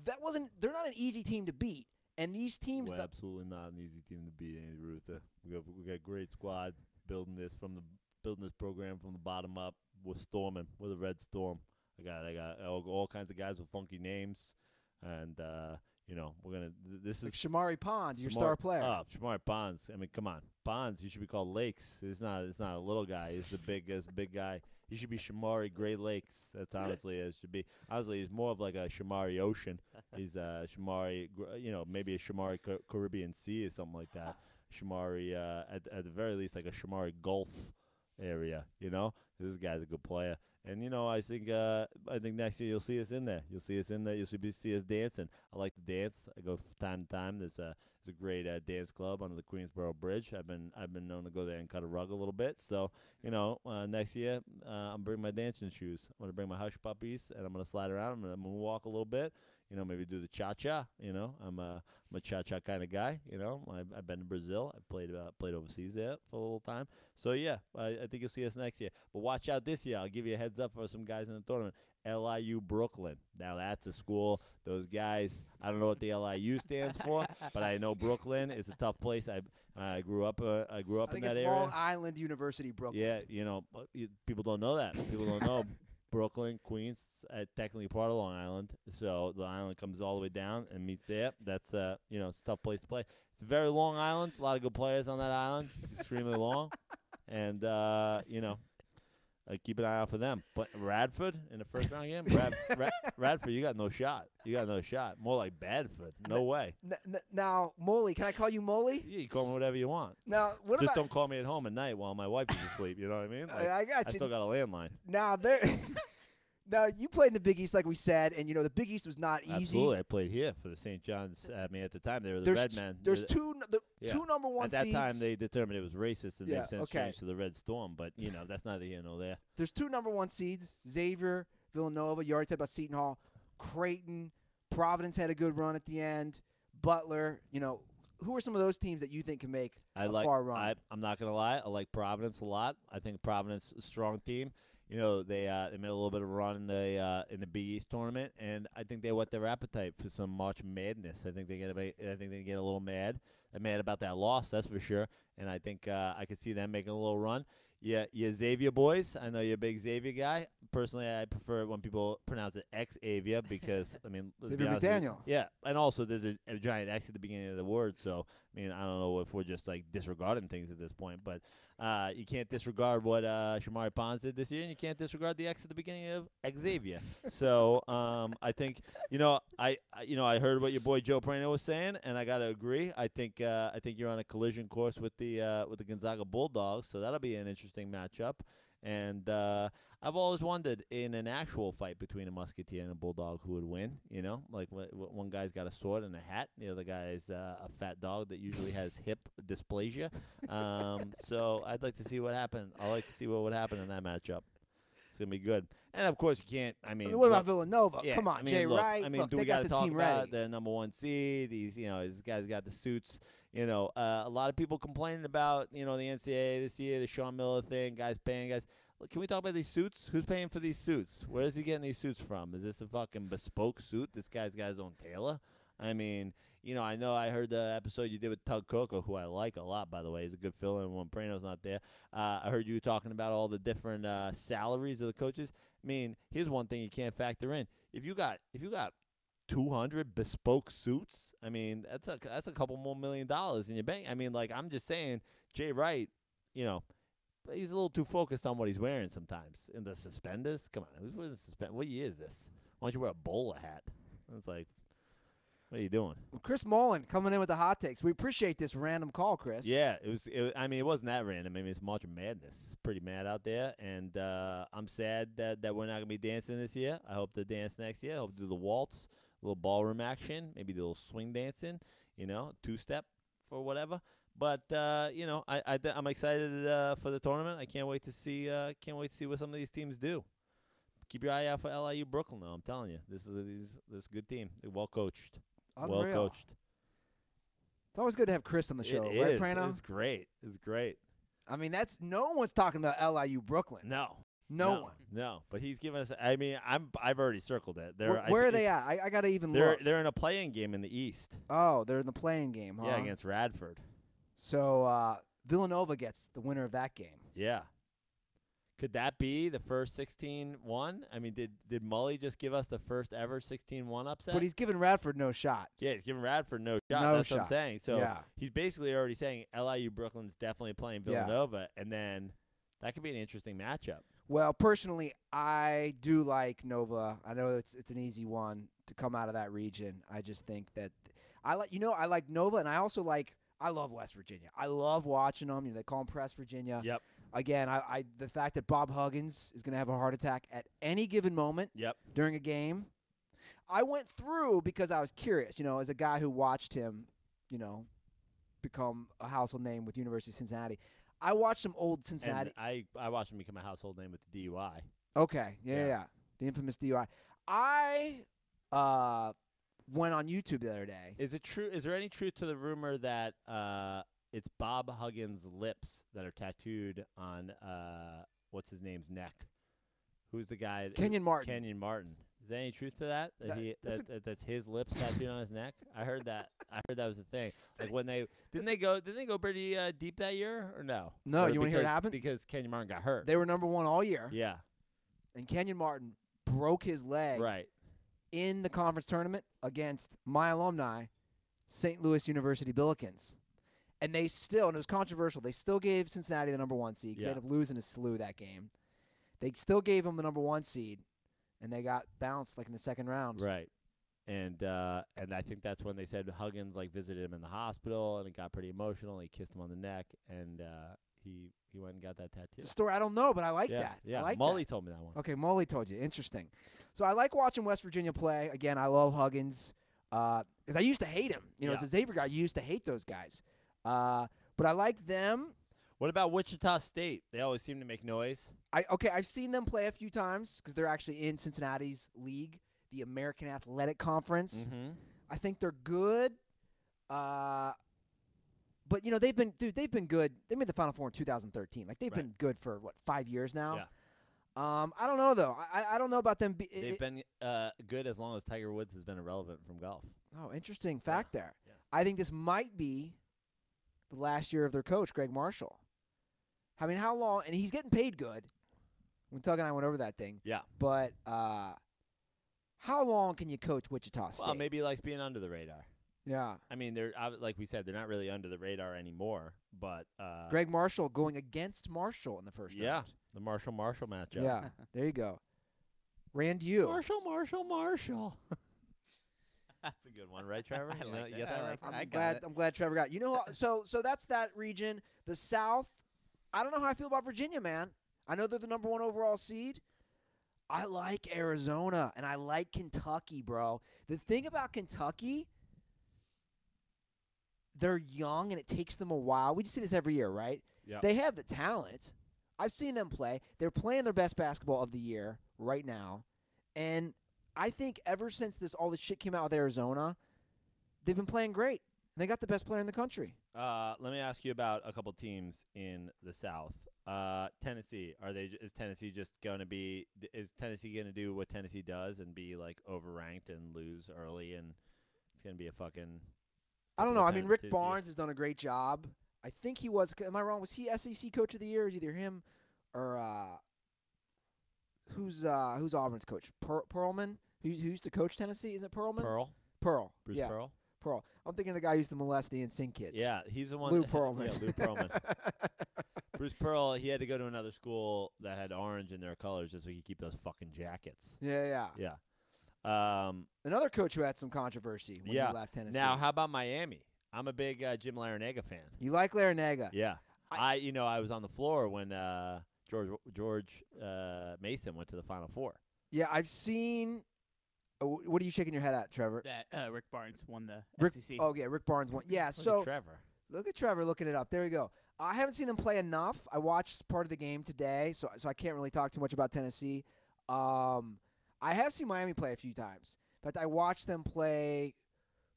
they're not an easy team to beat. And these teams, absolutely not an easy team to beat, Andy Ruther. We got a great squad building this program from the bottom up. We're storming. We're the Red Storm. I got all kinds of guys with funky names, and we're gonna. This is like Shamari Pond, your star player. Oh, Shamari Bonds. I mean, come on, Bonds. You should be called Lakes. It's not a little guy. He's a big guy. He should be Shamari Great Lakes. That's honestly it should be. Honestly, he's more of like a Shamari Ocean. He's Shamari, maybe a Shamari Caribbean Sea or something like that. Shamari, at the very least, like a Shamari Gulf area. This guy's a good player. And I think next year you'll see us in there. You'll see us dancing. I like to dance. I go from time to time. There's a great dance club under the Queensboro Bridge. I've been known to go there and cut a rug a little bit. So next year I'm bringing my dancing shoes. I'm gonna bring my hush puppies and I'm gonna slide around. I'm gonna moonwalk a little bit. Maybe do the cha-cha. I'm a cha-cha kind of guy. I've been to Brazil. I played overseas there for a little time. So yeah, I think you'll see us next year. But watch out this year. I'll give you a heads up for some guys in the tournament. LIU Brooklyn. Now that's a school. Those guys, I don't know what the LIU stands for, but I know Brooklyn is a tough place. I grew up. I grew up I in think that it's area. Long Island University, Brooklyn. Yeah, but people don't know that. People don't know Brooklyn, Queens, technically part of Long Island. So the island comes all the way down and meets there. That's it's a tough place to play. It's a very long island. A lot of good players on that island. Extremely long, and keep an eye out for them. But Radford in the first round game, Radford, you got no shot. You got no shot. More like Badford. No way. Now, Moley, can I call you Moley? Yeah, you call me whatever you want. Now, what Just about? don't call me at home at night while my wife is asleep. You know what I mean? Like, I got I you. still got a landline. Now there. Now you played in the Big East, like we said, and the Big East was not easy. Absolutely, I played here for the St. John's. I mean, at the time they were the Red Men. There's two number one At that seeds. time, they determined it was racist, and Yeah, they've since okay. changed to the Red Storm. But that's neither here nor there. There's two number one seeds: Xavier, Villanova. You already talked about Seton Hall, Creighton, Providence had a good run at the end. Butler. Who are some of those teams that you think can make a far run? I'm not gonna lie. I like Providence a lot. I think Providence is a strong team. They made a little bit of a run in the Big East tournament, and I think they whet their appetite for some March Madness. I think they get a little mad. They're mad about that loss, that's for sure. And I think I could see them making a little run. Yeah, Xavier boys. I know you're a big Xavier guy. Personally, I prefer when people pronounce it Xavier because let's Xavier be honest with you. McDaniel. Yeah, and also there's a giant X at the beginning of the word. So I don't know if we're just like disregarding things at this point, but you can't disregard what Shamari Pons did this year, and you can't disregard the X at the beginning of Xavier. So I think I heard what your boy Joe Praino was saying, and I gotta agree. I think you're on a collision course with the Gonzaga Bulldogs, so that'll be an interesting matchup. And I've always wondered in an actual fight between a Musketeer and a Bulldog who would win. Like one guy's got a sword and a hat, the other guy's a fat dog that usually has hip dysplasia. So I'd like to see what happened. I'd like to see what would happen in that matchup. It's gonna be good. And of course you can't. What about Villanova? Yeah, Come on, Jay Jay look, Wright. do Look, we they got to the talk team about ready. the number one seed? These guys got the suits. A lot of people complaining about the NCAA this year, the Sean Miller thing, guys paying guys. Can we talk about these suits? Who's paying for these suits? Where is he getting these suits from? Is this a fucking bespoke suit? This guy's got his own tailor? I know I heard the episode you did with Tug Coco, who I like a lot, by the way. He's a good fill-in when Praino's not there. I heard you talking about all the different salaries of the coaches. Here's one thing you can't factor in. If you got 200 bespoke suits, that's a couple more $1 million in your bank. I'm just saying, Jay Wright, he's a little too focused on what he's wearing sometimes. In the suspenders? Come on. Who's wearing the suspenders? What year is this? Why don't you wear a bowler hat? It's like, what are you doing? Well, Chris Mullen coming in with the hot takes. We appreciate this random call, Chris. Yeah, it wasn't that random. It's March Madness. It's pretty mad out there, and I'm sad that we're not going to be dancing this year. I hope to dance next year. I hope to do the waltz, a little ballroom action, maybe do a little swing dancing, two-step or whatever. But I'm excited for the tournament. I can't wait to see what some of these teams do. Keep your eye out for LIU Brooklyn, though. I'm telling you, this is a good team. They're well coached. Unreal. Well coached. It's always good to have Chris on the show, It right, is. Praino? It's great. It's great. That's no one's talking about LIU Brooklyn. No. No one. No, but he's giving us. I've already circled it. Where are they at? I gotta even look. They're in a play-in game in the East. Oh, they're in the playing game, huh? Yeah, against Radford. So Villanova gets the winner of that game. Yeah. Could that be the first 16-1? Did Mully just give us the first ever 16-1 upset? But he's giving Radford no shot. Yeah, he's giving Radford no shot. No That's shot. what I'm saying. So Yeah. he's basically already saying LIU Brooklyn's definitely playing Villanova, and then that could be an interesting matchup. Well, personally, I do like Nova. I know it's an easy one to come out of that region. I just think that I like Nova, and I love West Virginia. I love watching them. They call them Press Virginia. Yep. Again, the fact that Bob Huggins is going to have a heart attack at any given moment during a game. I went through because I was curious, as a guy who watched him, become a household name with University of Cincinnati. I watched some old Cincinnati. And I watched him become a household name with the DUI. Okay. Yeah. The infamous DUI. I went on YouTube the other day. Is it true? Is there any truth to the rumor that it's Bob Huggins' lips that are tattooed on what's his name's neck, Who's the guy? Kenyon Martin. Kenyon Martin. Is there any truth to that? That's his lips tattooed on his neck. I heard that. I heard that was a thing. Like when they didn't they go pretty deep that year or no? No, Or you want to hear what happened? Because Kenyon Martin got hurt. They were number 1 all year, Yeah. and Kenyon Martin broke his leg Right. in the conference tournament against my alumni, St. Louis University Billikens. And they still, and it was controversial, they still gave Cincinnati the number 1 seed because they ended up losing to SLU that game. They still gave them the number 1 seed, and they got bounced like in the second round. Right. And I think that's when they said Huggins like visited him in the hospital, and it got pretty emotional. He kissed him on the neck, and he went and got that tattoo. It's a story I don't know, but I like yeah, that. Yeah, I like Mully that. told me that one. Okay, Mully told you. Interesting. So I like watching West Virginia play. Again, I love Huggins because I used to hate him. You know, as a Xavier guy, you used to hate those guys. But I like them. What about Wichita State? They always seem to make noise. I've seen them play a few times because they're actually in Cincinnati's league, the American Athletic Conference. Mm-hmm. I think they're good. But you know they've been good. They made the Final Four in 2013. Like they've been good for 5 years now. Yeah. I don't know though. I don't know about them. They've been good as long as Tiger Woods has been irrelevant from golf. Oh, interesting fact there. Yeah. I think this might be the last year of their coach, Greg Marshall. I mean, how long? And he's getting paid good. When Tug and I went over that thing. Yeah. But how long can you coach Wichita State? Well, maybe he likes being under the radar. Yeah. I mean, they're like we said, they're not really under the radar anymore. But Greg Marshall going against Marshall in the first round. The Marshall matchup. Yeah, there you go. Randu. Marshall. That's a good one, right, Trevor? You got that right? I'm glad Trevor got it. You know, so that's that region. The South, I don't know how I feel about Virginia, man. I know they're the number 1 overall seed. I like Arizona, and I like Kentucky, bro. The thing about Kentucky, they're young, and it takes them a while. We just see this every year, right? Yeah. They have the talent. I've seen them play. They're playing their best basketball of the year right now. And I think ever since all this shit came out with Arizona, they've been playing great. They got the best player in the country. Let me ask you about a couple teams in the South. Tennessee, is Tennessee just going to be – is Tennessee going to do what Tennessee does and be, like, overranked and lose early and it's going to be a fucking – I don't know. I mean, Rick Barnes has done a great job. I think he was – am I wrong? Was he SEC Coach of the Year? It was either him or who's Auburn's coach? Pearlman, who used to coach Tennessee? Is it Pearlman? Pearl. Bruce yeah. Pearl. I'm thinking of the guy who used to molest the NSYNC kids. Yeah, he's the one. Lou Pearlman. Yeah, Lou Pearlman. Bruce Pearl, he had to go to another school that had orange in their colors just so he could keep those fucking jackets. Yeah. Another coach who had some controversy when he left Tennessee. Now, how about Miami? I'm a big Jim Larinaga fan. You like Larinaga? Yeah. I was on the floor when George Mason went to the Final Four. Yeah, I've seen. What are you shaking your head at, Trevor? That Rick Barnes won the SEC. Oh yeah, Rick Barnes won. Yeah, Look at Trevor looking it up. There you go. I haven't seen them play enough. I watched part of the game today, so I can't really talk too much about Tennessee. I have seen Miami play a few times. In fact, I watched them play.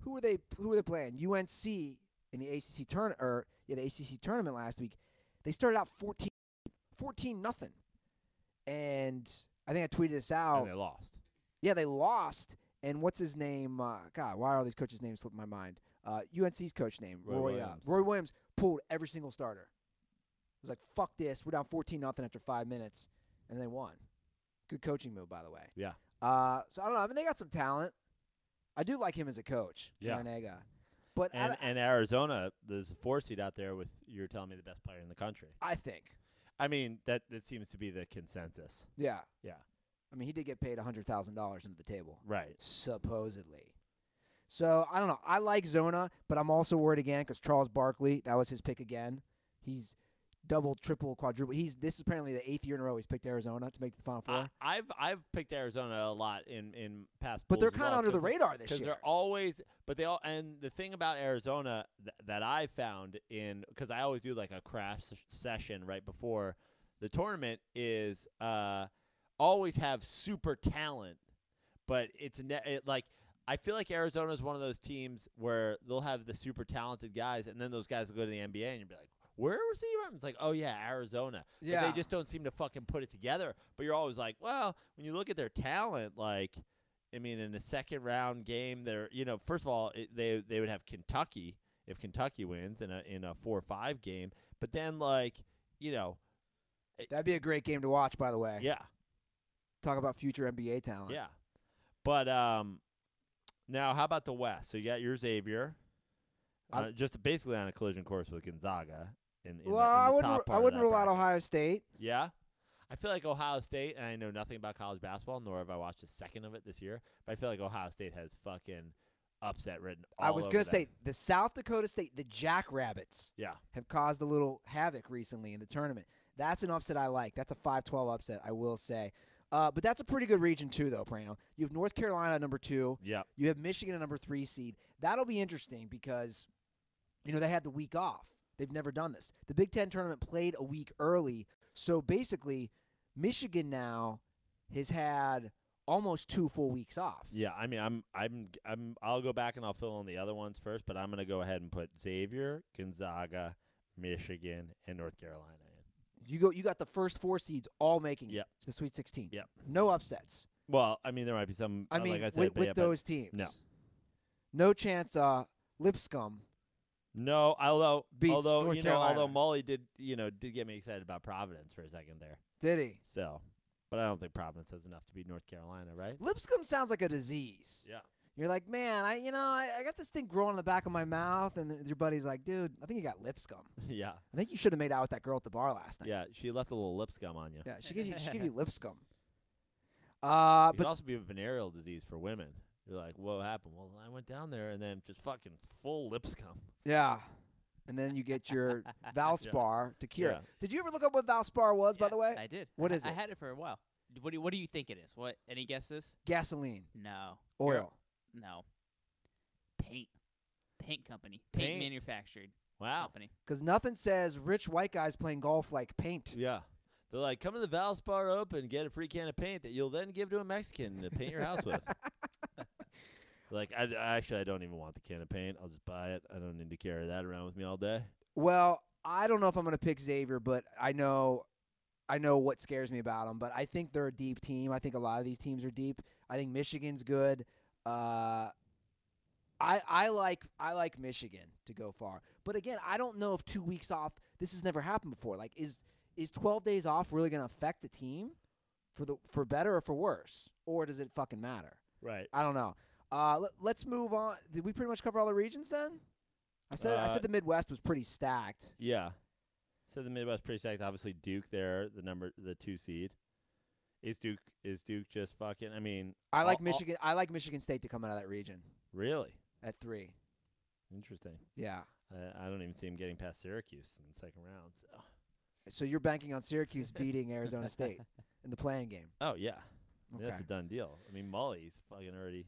Who were they playing? UNC in the ACC tournament last week. They started out 14-0, and I think I tweeted this out. And they lost. Yeah, they lost. And what's his name? God, why are all these coaches' names slipping my mind? UNC's coach name, Roy Williams, pulled every single starter. It was like, fuck this. We're down 14-0 after 5 minutes, and they won. Good coaching move, by the way. Yeah. So I don't know. I mean, they got some talent. I do like him as a coach, Larinaga. But and Arizona, there's a 4 seed out there with, you're telling me, the best player in the country. I think. I mean, that seems to be the consensus. Yeah. Yeah. I mean, he did get paid $100,000 into the table. Right. Supposedly. So, I don't know. I like Zona, but I'm also worried again because Charles Barkley, that was his pick again. He's double, triple, quadruple. This is apparently the 8th year in a row he's picked Arizona to make the Final Four. I've picked Arizona a lot in past but polls they're kind of under the radar this year. Because they're always – but they all – and the thing about Arizona that I found in – because I always do like a crash session right before the tournament is always have super talent, but it's like – I feel like Arizona is one of those teams where they'll have the super talented guys, and then those guys will go to the NBA, and you'll be like, where was he from? It's like, oh, yeah, Arizona. Yeah. But they just don't seem to fucking put it together. But you're always like, well, when you look at their talent, like, I mean, in the second round game, they're, first of all, they would have Kentucky if Kentucky wins in a 4-5 game. But then, like, That'd be a great game to watch, by the way. yeah. Talk about future NBA talent. Yeah. But now, how about the West? So you got your Xavier, just basically on a collision course with Gonzaga. I wouldn't rule out Ohio State. Yeah? I feel like Ohio State, and I know nothing about college basketball, nor have I watched a second of it this year, but I feel like Ohio State has fucking upset written all I was over going to them. say, the South Dakota State, the Jackrabbits, Yeah. have caused a little havoc recently in the tournament. That's an upset I like. That's a 5-12 upset, I will say. But that's a pretty good region, too, though, Praino. You have North Carolina at number 2. Yeah. You have Michigan at number 3 seed. That'll be interesting because, they had the week off. They've never done this. The Big Ten tournament played a week early. So, basically, Michigan now has had almost 2 full weeks off. Yeah, I mean, I'll go back and I'll fill in the other ones first, but I'm going to go ahead and put Xavier, Gonzaga, Michigan, and North Carolina in. You got the first 4 seeds all making it to the Sweet 16. Yep. No upsets. Well, I mean, there might be some. I mean, like I said, with those teams. No chance. Lipscomb. No, although Beats North Carolina. although Molly did get me excited about Providence for a second there. Did he? So, but I don't think Providence has enough to beat North Carolina, right? Lipscomb sounds like a disease. Yeah. You're like, man, I got this thing growing in the back of my mouth, and your buddy's like, dude, I think you got Lipscomb. Yeah. I think you should have made out with that girl at the bar last night. Yeah, she left a little lip scum on you. Yeah, she give you Lipscomb. It But could also be a venereal disease for women. You're like, what happened? Well, I went down there and then just fucking full lip scum. yeah, and then you get your Valspar to cure. Yeah. Did you ever look up what Valspar was, by the way? I did. What is I it? had it for a while. What do you think it is? What? Any guesses? Gasoline, No. oil. No. Paint company. Paint manufactured Wow. company. Because nothing says rich white guys playing golf like paint. Yeah. They're like, come to the Valspar Open, get a free can of paint that you'll then give to a Mexican to paint your house with. Like, I don't even want the can of paint. I'll just buy it. I don't need to carry that around with me all day. Well, I don't know if I'm going to pick Xavier, but I know what scares me about them. But I think they're a deep team. I think a lot of these teams are deep. I think Michigan's good. I like Michigan to go far. But again, I don't know if 2 weeks off. This has never happened before. Like, is 12 days off really going to affect the team for better or for worse, or does it fucking matter? Right. I don't know. Let's move on. Did we pretty much cover all the regions then? I said the Midwest was pretty stacked. Yeah. So the Midwest pretty stacked. Obviously Duke there, the 2 seed. Is Duke just fucking? I mean, I like Michigan. I like Michigan State to come out of that region really at 3. interesting. Yeah. I don't even see him getting past Syracuse in the second round. So you're banking on Syracuse beating Arizona State in the playing game. Oh yeah, Okay. that's a done deal. I mean, Molly's fucking already.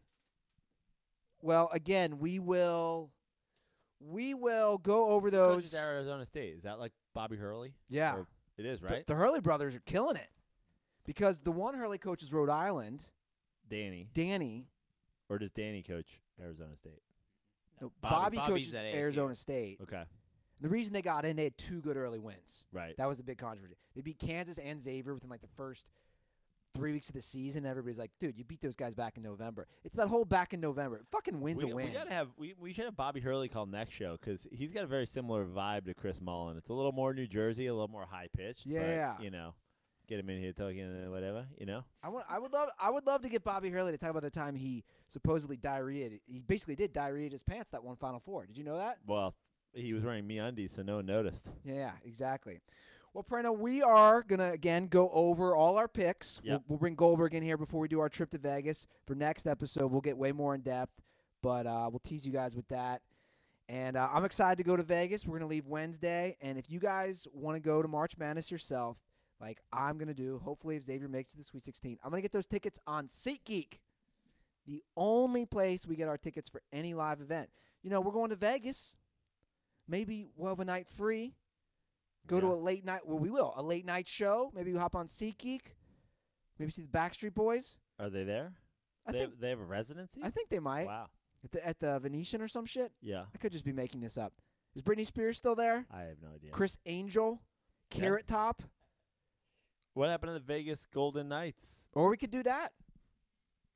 Well, again, we will go over those. Coaches Arizona State. Is that like Bobby Hurley? Yeah. Or it is, right? The Hurley brothers are killing it because the one Hurley coaches Rhode Island, Danny. Or does Danny coach Arizona State? No, Bobby's Bobby coaches at ASU. Arizona State. Okay. The reason they got in, they had 2 good early wins. Right. That was a big controversy. They beat Kansas and Xavier within like the first 3 weeks of the season. Everybody's like, dude, you beat those guys back in November. It's that whole back in November. Fucking win's a win. We should have Bobby Hurley call next show because he's got a very similar vibe to Chris Mullen. It's a little more New Jersey, a little more high pitched. Yeah. But, get him in here talking whatever. I would love to get Bobby Hurley to talk about the time he supposedly diarrheaed. He basically did diarrhea his pants that one Final Four. Did you know that? Well, he was wearing MeUndies, so no one noticed. Yeah, exactly. Well, Praino, we are going to, again, go over all our picks. Yep. We'll bring Goldberg in here before we do our trip to Vegas. For next episode, we'll get way more in depth, but we'll tease you guys with that. And I'm excited to go to Vegas. We're going to leave Wednesday. And if you guys want to go to March Madness yourself, like I'm going to do, hopefully if Xavier makes it to the Sweet 16, I'm going to get those tickets on SeatGeek, the only place we get our tickets for any live event. We're going to Vegas. Maybe we'll have a night free. Go to a late night. Well, we will. A late night show. Maybe we'll hop on SeatGeek. Maybe see the Backstreet Boys. Are they there? They have a residency? I think they might. Wow. At the Venetian or some shit. Yeah. I could just be making this up. Is Britney Spears still there? I have no idea. Chris Angel, Yeah. Carrot Top, What happened to the Vegas Golden Knights? or we could do that.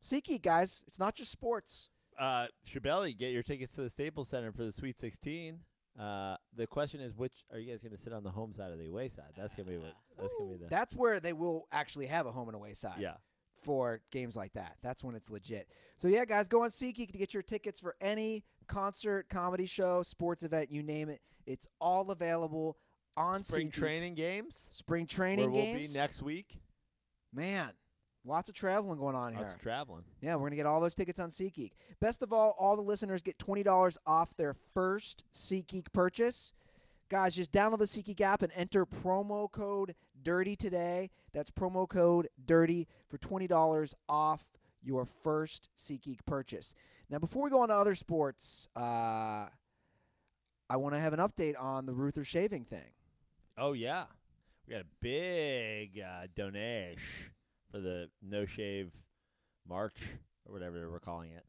SeatGeek, guys. It's not just sports. Shabelli, get your tickets to the Staples Center for the Sweet 16. The question is, which are you guys going to sit on the home side or the away side? That's gonna be what. That's gonna be the. That's where they will actually have a home and away side. Yeah. For games like that. That's when it's legit. So, yeah, guys, go on SeatGeek to get your tickets for any concert, comedy show, sports event, you name it. It's all available on Spring SeatGeek. training games. Spring training where games. we'll be next week. Man, lots of traveling going on Lots here. of traveling. Yeah, we're going to get all those tickets on SeatGeek. Best of all the listeners get $20 off their first SeatGeek purchase. Guys, just download the SeatGeek app and enter promo code DIRTY today. That's promo code DIRTY for $20 off your first SeatGeek purchase. Now, before we go on to other sports, I want to have an update on the Ruther shaving thing. Oh yeah, we got a big donation for the No Shave March or whatever we're calling it.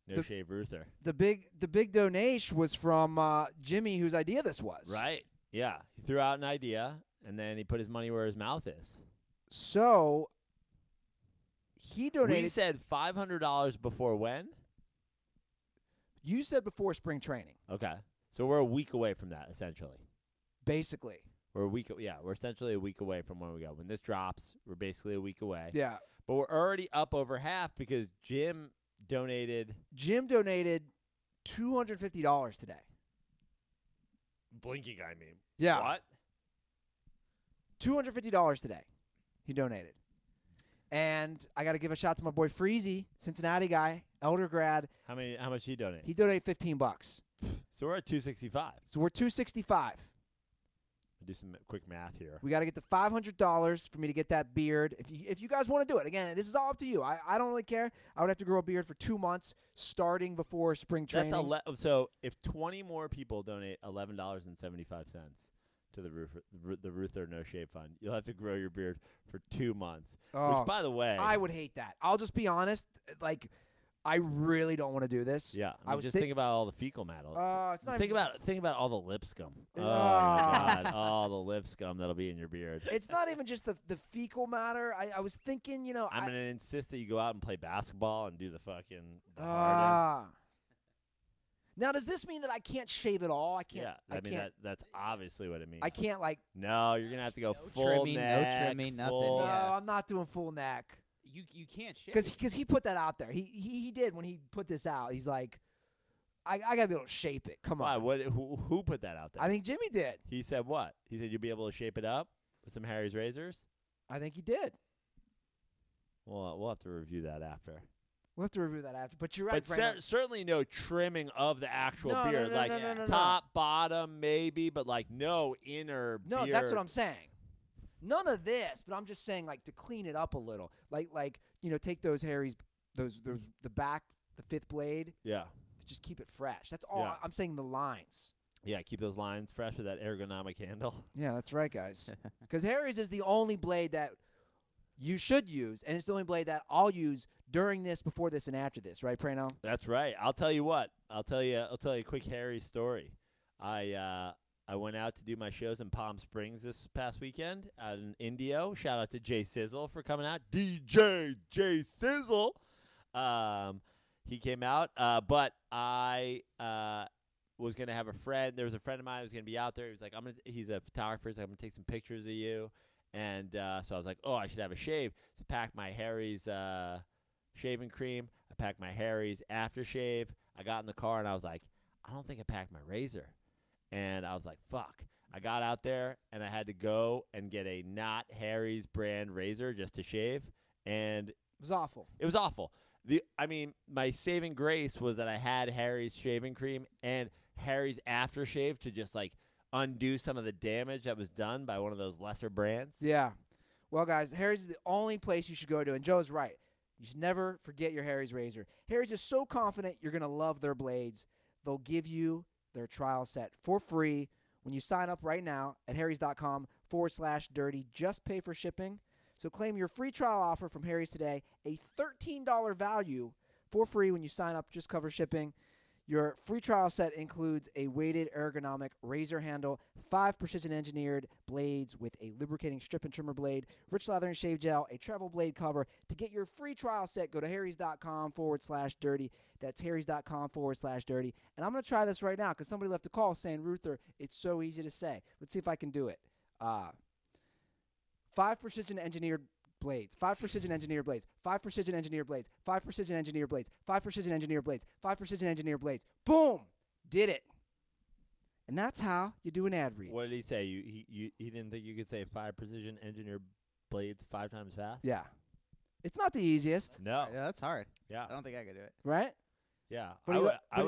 No Shave Ruther. The big donation was from Jimmy, whose idea this was. Right. Yeah. He threw out an idea, and then he put his money where his mouth is. So he donated. We said $500 before when? You said before spring training, Okay. So we're a week away from that, essentially. basically. We're a week. Yeah, we're essentially a week away from when we go. When this drops, we're basically a week away. Yeah. But we're already up over half because Jim donated. Jim donated $250 today. Blinking, I mean. Yeah. What? $250 today. He donated. And I got to give a shout to my boy Freezy, Cincinnati guy, Elder grad. How much he donated? He donated $15. So we're at 265. So we're $265. I'll do some quick math here. We got to get to $500 for me to get that beard. If you guys want to do it, again, this is all up to you. I don't really care. I would have to grow a beard for 2 months, starting before spring training. That's so if 20 more people donate $11.75 to the Ruther No Shave Fund, you'll have to grow your beard for 2 months. Oh, Which, by the way, I would hate that. I'll just be honest. Like, I really don't want to do this. yeah. I was just think about all the fecal matter. It's not even Think about all the lip scum. Oh Ah. my God, all the lip scum that'll be in your beard. It's not even just the fecal matter. I was thinking, I'm gonna insist that you go out and play basketball and do the fucking the hardening. Ah. Now, does this mean that I can't shave at all? I can't. Yeah, I mean can't. that's obviously what it means. I can't like. No, you're gonna have to go No full trimming, no neck, trimming, nothing, full- yeah. No, I'm not doing full neck. You can't shave. Because he put that out there. He did when he put this out. He's like, I gotta be able to shape it. Come Why? on. What? Who put that out there? I think Jimmy did. He said what? He said you'll be able to shape it up with some Harry's razors. I think he did. Well, we'll have to review that after. We'll have to review that after. But you're right. But Brandon. certainly no trimming of the actual No, no, beard, no, like no, top, bottom, maybe, but like no inner. No, beard. that's what I'm saying. None of this, but I'm just saying like to clean it up a little. Like take those Harry's the back, the fifth blade, Yeah, to just keep it fresh. That's all. Yeah. I'm saying the lines. yeah. Keep those lines fresh with that ergonomic handle. Yeah, that's right, guys. Because Harry's is the only blade that you should use, and it's the only blade that I'll use during this, before this, and after this. Right, Praino? That's right. I'll tell you what. I'll tell you a quick Harry story. I went out to do my shows in Palm Springs this past weekend out in Indio. Shout out to Jay Sizzle for coming out. DJ Jay Sizzle. He came out, but I was gonna have a friend. There was a friend of mine who was gonna be out there. He was like, he's a photographer. He's like, I'm gonna take some pictures of you. And so I was like, oh, I should have a shave. So I packed my Harry's shaving cream. I packed my Harry's aftershave. I got in the car and I was like, I don't think I packed my razor. And I was like, fuck. I got out there and I had to go and get a not Harry's brand razor just to shave. And It was awful. it was awful. My saving grace was that I had Harry's shaving cream and Harry's aftershave to just like undo some of the damage that was done by one of those lesser brands. Yeah. Well, guys, Harry's is the only place you should go to, and Joe's right. You should never forget your Harry's razor. Harry's is so confident you're going to love their blades. They'll give you their trial set for free when you sign up right now at harrys.com/dirty. Just pay for shipping. So claim your free trial offer from Harry's today, a $13 value for free when you sign up. Just cover shipping. Your free trial set includes a weighted ergonomic razor handle, 5 precision-engineered blades with a lubricating strip and trimmer blade, rich lather and shave gel, a travel blade cover. To get your free trial set, go to harrys.com/dirty. That's harrys.com/dirty. And I'm going to try this right now because somebody left a call saying, Ruther, it's so easy to say. Let's see if I can do it. 5 precision-engineered blades, 5 precision-engineered blades, 5 precision-engineered blades, 5 precision-engineered blades, 5 precision-engineered blades, 5 precision-engineered blades. Boom! Did it. And that's how you do an ad read. What did he say? He didn't think you could say 5 precision engineered blades 5 times fast? Yeah. It's not the easiest, No. Yeah, that's hard. Yeah. I don't think I could do it. right? Yeah. But I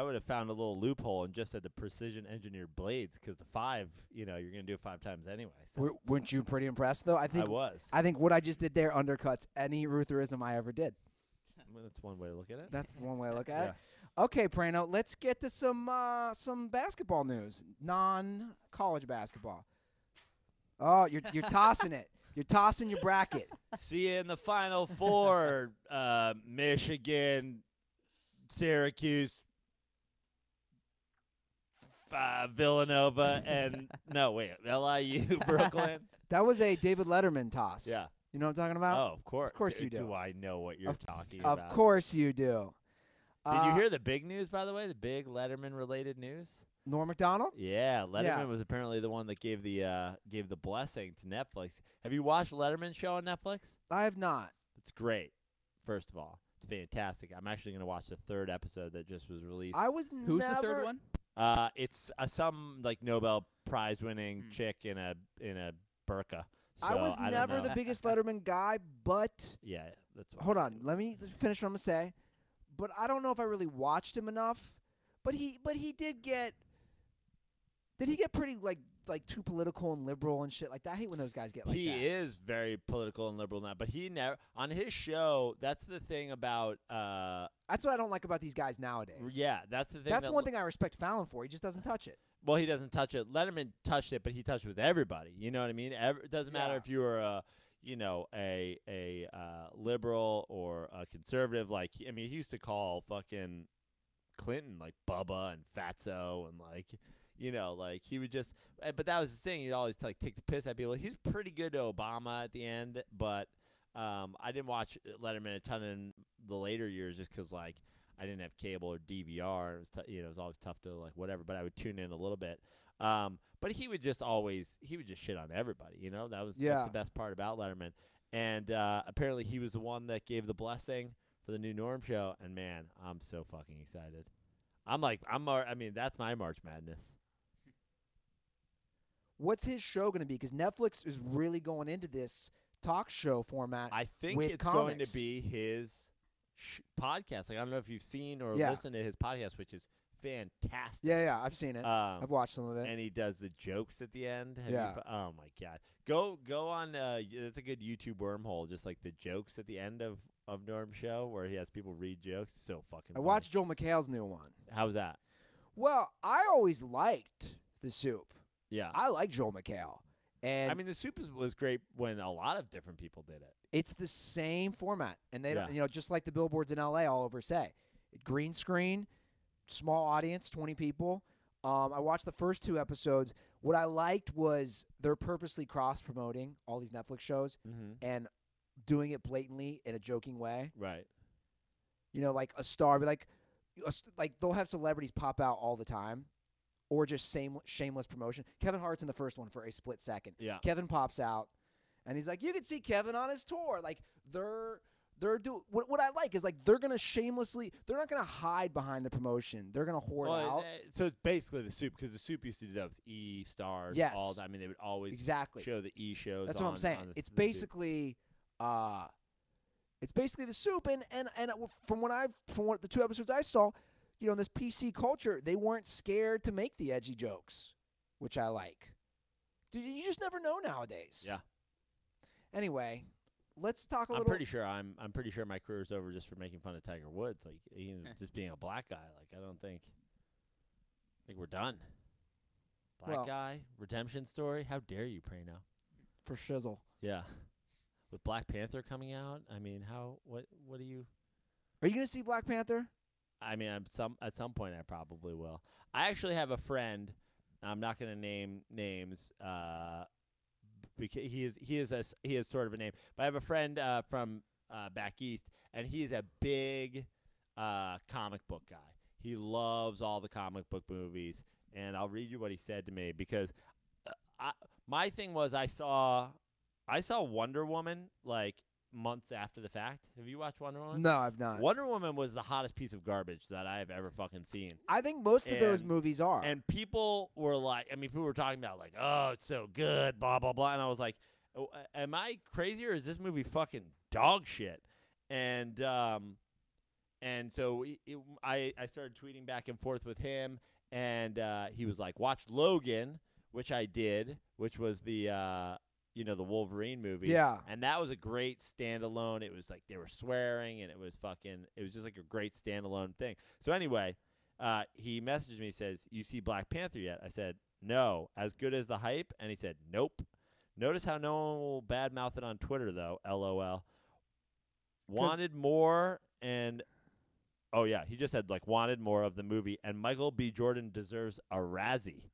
would have found a little loophole and just said the precision engineered blades because the 5, you're going to do it 5 times anyway. So. Weren't you pretty impressed, though? I was. think what I just did there undercuts any Rutherism I ever did. Well, that's one way to look at it. That's one way to look at it. Okay, Praino, let's get to some basketball news, non-college basketball. Oh, you're tossing it. You're tossing your bracket. See you in the Final Four, Michigan, Syracuse, Villanova, and LIU, Brooklyn. That was a David Letterman toss. Yeah. You know what I'm talking about? Oh, of course. Of course you do. Do I know what you're talking about? Of course you do. Did you hear the big news, by the way? The big Letterman-related news? Norm Macdonald? Yeah, Letterman was apparently the one that gave the blessing to Netflix. Have you watched Letterman's show on Netflix? I have not. It's great. First of all, it's fantastic. I'm actually going to watch the 3rd episode that just was released. Who's the 3rd one? It's some like Nobel Prize winning chick in a burqa. So, I was don't never know. the biggest Letterman guy, but Yeah, that's. hold on. Let me finish what I'm going to say. But I don't know if I really watched him enough. But he did get. Did he get pretty like too political and liberal and shit like that? I hate when those guys get like that. He is very political and liberal now, but he never on his show. That's the thing about. That's what I don't like about these guys nowadays. Yeah, that's the thing. That's one thing I respect Fallon for. He just doesn't touch it. Well, he doesn't touch it. Letterman touched it, but he touched it with everybody. You know what I mean? It doesn't matter if you were a liberal or a conservative. Like, I mean, he used to call fucking Clinton like Bubba and Fatso and like. Like he would just, but that was the thing. He'd always like take the piss at people. He's pretty good to Obama at the end, but I didn't watch Letterman a ton in the later years just because like I didn't have cable or DVR. It was it was always tough to like whatever. But I would tune in a little bit. But he would just shit on everybody. That's the best part about Letterman. And apparently he was the one that gave the blessing for the new Norm show. And man, I'm so fucking excited. That's my March Madness. What's his show going to be? Because Netflix is really going into this talk show format. I think with it's comics. going to be his podcast. Like I don't know if you've seen or listened to his podcast, which is fantastic. Yeah, I've seen it. I've watched some of it. And he does the jokes at the end. Oh my god, go on. It's a good YouTube wormhole. Just like the jokes at the end of Norm's show, where he has people read jokes. So fucking. I watched Joel McHale's new one. How's that? Well, I always liked The Soup. Yeah, I like Joel McHale. And I mean, The Soup was great when a lot of different people did it. It's the same format, and they don't, just like the billboards in LA all over say, green screen, small audience, 20 people. I watched the first 2 episodes. What I liked was they're purposely cross-promoting all these Netflix shows and doing it blatantly in a joking way. Right. Like a star, but like they'll have celebrities pop out all the time. Or just shameless promotion. Kevin Hart's in the first one for a split second. Yeah. Kevin pops out, and he's like, "You can see Kevin on his tour." Like they're what I like is like they're gonna shamelessly. They're not gonna hide behind the promotion. They're gonna hoard out. So it's basically The Soup because The Soup used to do that with E stars. Yes. All the time. I mean, they would always show the E shows. That's what I'm saying. It's basically The Soup, and from what the 2 episodes I saw. In this PC culture, they weren't scared to make the edgy jokes, which I like. Dude, you just never know nowadays. Yeah. Anyway, let's talk a little. I'm pretty sure my career's over just for making fun of Tiger Woods, like just being a black guy. Like I think we're done. Black guy redemption story. How dare you, Praino? For shizzle. Yeah. With Black Panther coming out, I mean, what do you? Are you gonna see Black Panther? I mean, at some point I probably will. I actually have a friend. I'm not going to name names because he is sort of a name. But I have a friend from back east, and he is a big comic book guy. He loves all the comic book movies, and I'll read you what he said to me because my thing was I saw Wonder Woman like months after the fact. Have you watched Wonder Woman? No, I've not. Wonder Woman was the hottest piece of garbage that I have ever fucking seen. I think most of those movies are. And people were like, I mean, people were talking about like, oh, it's so good, blah, blah, blah. And I was like, oh, am I crazy or is this movie fucking dog shit? And so I started tweeting back and forth with him, and he was like, watch Logan, which I did, which was the the Wolverine movie. Yeah. And that was a great standalone. It was like they were swearing, and it was just like a great standalone thing. So anyway, he messaged me, says, you see Black Panther yet? I said, no. As good as the hype? And he said, nope. Notice how no one will badmouth it on Twitter, though. LOL. Wanted more, and oh, yeah, he just said, like, wanted more of the movie, and Michael B. Jordan deserves a Razzie.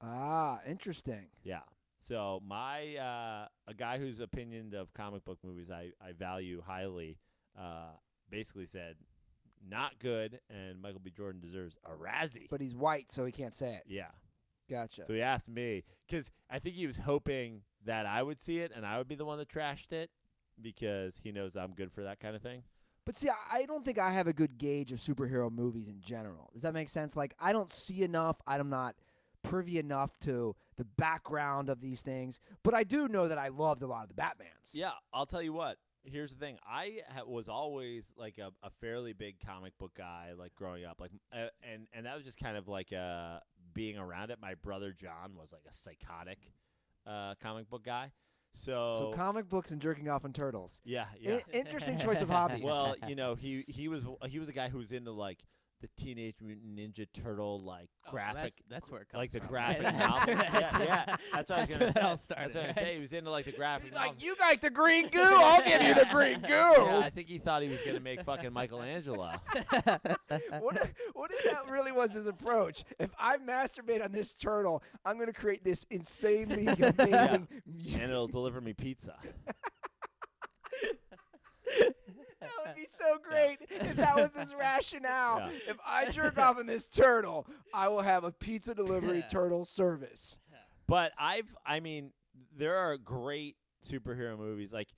Ah, interesting. Yeah. So a guy whose opinion of comic book movies I value highly basically said, not good, and Michael B. Jordan deserves a Razzie. But he's white, so he can't say it. Yeah. Gotcha. So he asked me, because I think he was hoping that I would see it, and I would be the one that trashed it, because he knows I'm good for that kind of thing. But see, I don't think I have a good gauge of superhero movies in general. Does that make sense? Like, I don't see enough. I'm not privy enough to the background of these things. But I do know that I loved a lot of the Batmans. Yeah, I'll tell you what. Here's the thing. I was always like a fairly big comic book guy, like growing up. Like, and that was just kind of like being around it. My brother John was like a psychotic comic book guy. So comic books and jerking off on turtles. Yeah. Interesting choice of hobbies. Well, he was a guy who was into like the Teenage Mutant Ninja Turtle like graphic. So that's where it comes like the from. graphic Right? novel. That's Yeah. That's what I was gonna say. All started, That's what I was right? saying. He was into like the graphic. He's like, novels. you like the green goo? I'll give you the green goo. Yeah, I think he thought he was gonna make fucking Michelangelo. What if that really was his approach? If I masturbate on this turtle, I'm going to create this insanely amazing. And it'll deliver me pizza. That would be so great if that was his rationale. Yeah. If I jerk off in this turtle, I will have a pizza delivery turtle service. But I mean, there are great superhero movies. Like,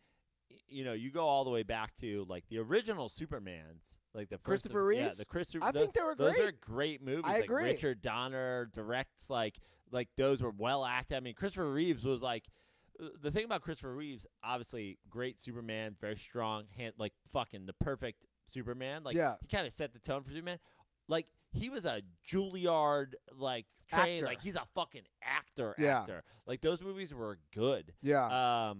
you go all the way back to like the original Supermans, like the first Christopher Reeves? Yeah, the Christopher. I think they were great. Those are great movies. I like agree. Richard Donner directs like those were well acted. I mean, Christopher Reeves was like. The thing about Christopher Reeves, obviously, great Superman, very strong, like fucking the perfect Superman. Like, Yeah. he kind of set the tone for Superman. Like, he was a Juilliard, like, trained, Actor. like, he's a fucking actor. Like, those movies were good. Yeah.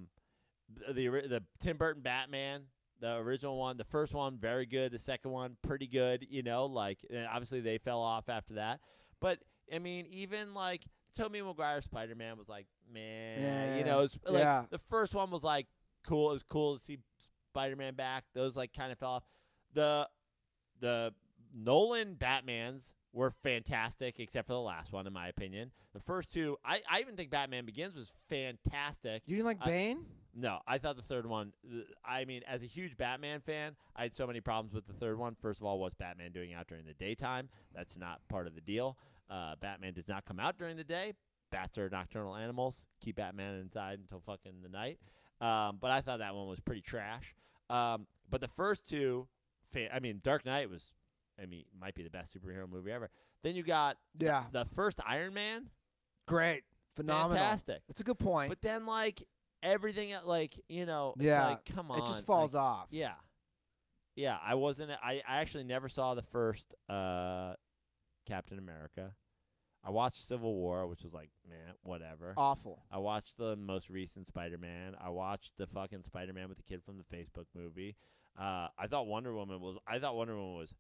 The Tim Burton Batman, the original one, the first one, very good. The second one, pretty good, like, and obviously they fell off after that. But, I mean, even, like, Tobey Maguire Spider-Man was like, man, it was like the first one was like cool. It was cool to see Spider-Man back. Those like kind of fell off. The Nolan Batmans were fantastic, except for the last one, in my opinion. The first two, I even think Batman Begins was fantastic. You didn't like Bane? No, I thought the third one. I mean, as a huge Batman fan, I had so many problems with the third one. First of all, what's Batman doing out during the daytime? That's not part of the deal. Batman does not come out during the day. Bats are nocturnal animals. Keep Batman inside until fucking the night. But I thought that one was pretty trash. But the first two, Dark Knight might be the best superhero movie ever. Then you got the first Iron Man. Great. Phenomenal. Fantastic. That's a good point. But then, like, everything, like, it's like, come on. It just falls off. Yeah. Yeah, I actually never saw the first Captain America. I watched Civil War, which was like, man, whatever. Awful. I watched the most recent Spider-Man. I watched the fucking Spider-Man with the kid from the Facebook movie. I thought Wonder Woman was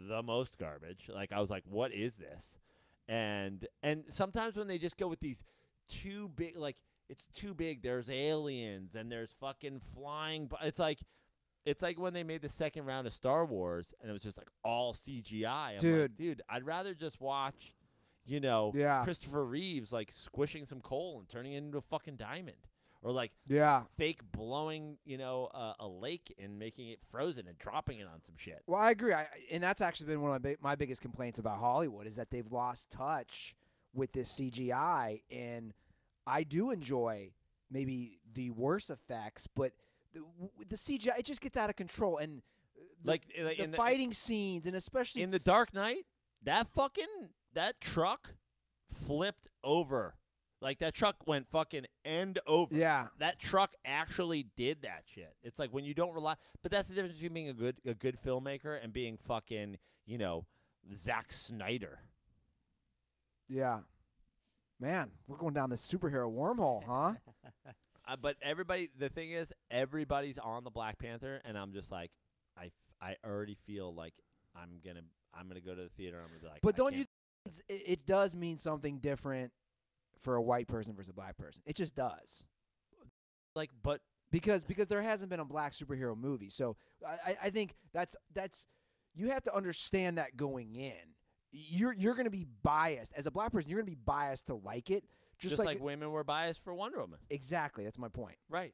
the most garbage. Like, I was like, what is this? And sometimes when they just go with these too big, like, it's too big. There's aliens and there's fucking flying. It's like, It's like when they made the second round of Star Wars, and it was just like all CGI. Dude. I'd rather just watch, Yeah. Christopher Reeves like squishing some coal and turning it into a fucking diamond, or like Yeah. fake blowing, a lake and making it frozen and dropping it on some shit. Well, I agree. And that's actually been one of my biggest complaints about Hollywood is that they've lost touch with this CGI. And I do enjoy maybe the worst effects, but the CGI, it just gets out of control. And the fighting scenes, and especially in The Dark Knight, that truck flipped over. Like, that truck went fucking end over. Yeah. That truck actually did that shit. It's like when you don't rely. But that's the difference between being a good filmmaker and being fucking, Zack Snyder. Yeah. Man, we're going down this superhero wormhole, huh? But the thing is, everybody's on the Black Panther, and I'm just like, I already feel like I'm gonna go to the theater. And I'm gonna be like, But don't you? It does mean something different for a white person versus a black person. It just does. Like, but because there hasn't been a black superhero movie, so I think that's you have to understand that going in. You're going to be biased as a black person. You're going to be biased to like it, just like women were biased for Wonder Woman. Exactly, that's my point. Right,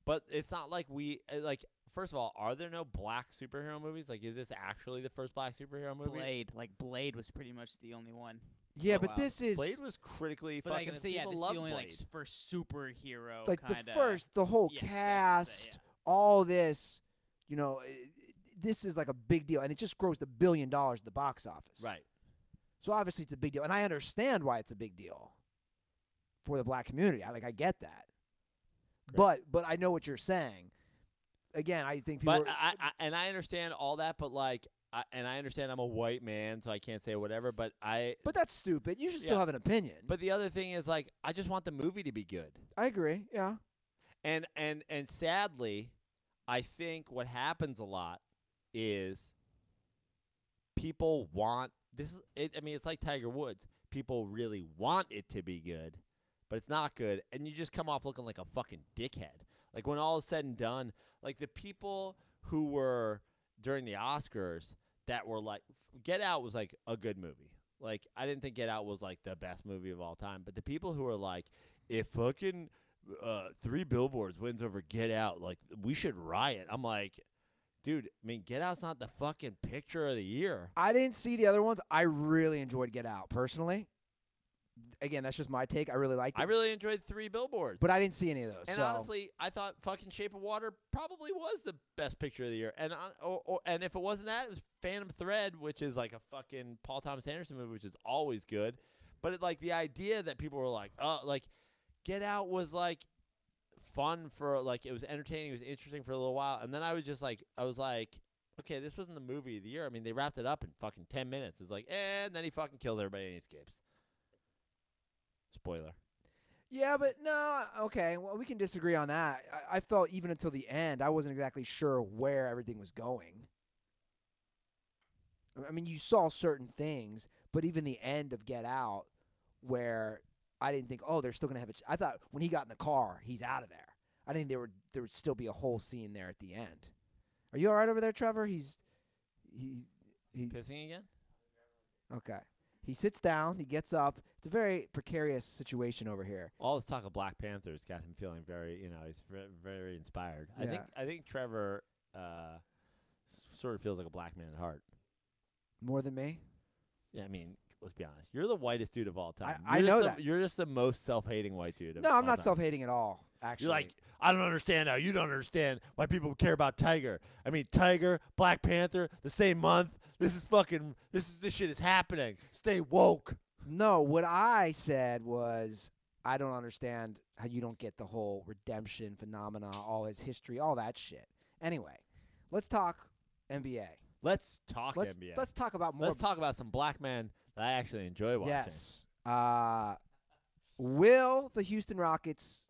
but it's not like we like. First of all, are there no black superhero movies? Like, is this actually the first black superhero movie? Blade was pretty much the only one. Yeah, but this is Blade was critically but fucking. This is people the love only Blade. first superhero. Like kinda, the whole cast, all this. This is like a big deal, and it just grossed $1 billion at the box office. Right. So obviously it's a big deal, and I understand why it's a big deal for the black community. I get that. Great. But I know what you're saying. Again, I think people. But I understand all that, but like, and I understand I'm a white man, so I can't say whatever. But that's stupid. You should still have an opinion. But the other thing is, like, I just want the movie to be good. I agree. Yeah. And sadly, I think what happens a lot is people want this. It's like Tiger Woods. People really want it to be good, but it's not good, and you just come off looking like a fucking dickhead. Like, when all is said and done, like the people who were during the Oscars that were like, Get Out was like a good movie. Like, I didn't think Get Out was like the best movie of all time, but the people who were like, if fucking 3 Billboards wins over Get Out, like, we should riot. I'm like, dude, Get Out's not the fucking picture of the year. I didn't see the other ones. I really enjoyed Get Out personally. Again, that's just my take. I really liked it. I really enjoyed 3 Billboards. But I didn't see any of those. And honestly, I thought fucking Shape of Water probably was the best picture of the year. And and if it wasn't that, it was Phantom Thread, which is like a fucking Paul Thomas Anderson movie, which is always good. But like the idea that people were like, like Get Out was like fun for like, it was entertaining, it was interesting for a little while. And then I was like, okay, this wasn't the movie of the year. They wrapped it up in fucking 10 minutes. It's like, and then he fucking kills everybody and he escapes. Spoiler. Yeah, but no, okay. Well, we can disagree on that. I felt even until the end, I wasn't exactly sure where everything was going. You saw certain things, but even the end of Get Out, where I didn't think, they're still going to have I thought when he got in the car, he's out of there. I didn't think there would still be a whole scene there at the end. Are you all right over there, Trevor? He's pissing again? Okay. He sits down. He gets up. It's a very precarious situation over here. All this talk of Black Panther has got him feeling very, he's very inspired. Yeah. I think Trevor sort of feels like a black man at heart. More than me? Yeah, let's be honest. You're the whitest dude of all time. I know that. You're just the most self-hating white dude. No, I'm not self-hating at all, actually. You're like, I don't understand how you don't understand why people care about Tiger. Tiger, Black Panther, the same month. This shit is happening. Stay woke. No, what I said was I don't understand how you don't get the whole redemption phenomena, all his history, all that shit. Anyway, let's talk NBA. Let's talk NBA. Let's talk about more. Let's talk about some black men that I actually enjoy watching. Yes. Will the Houston Rockets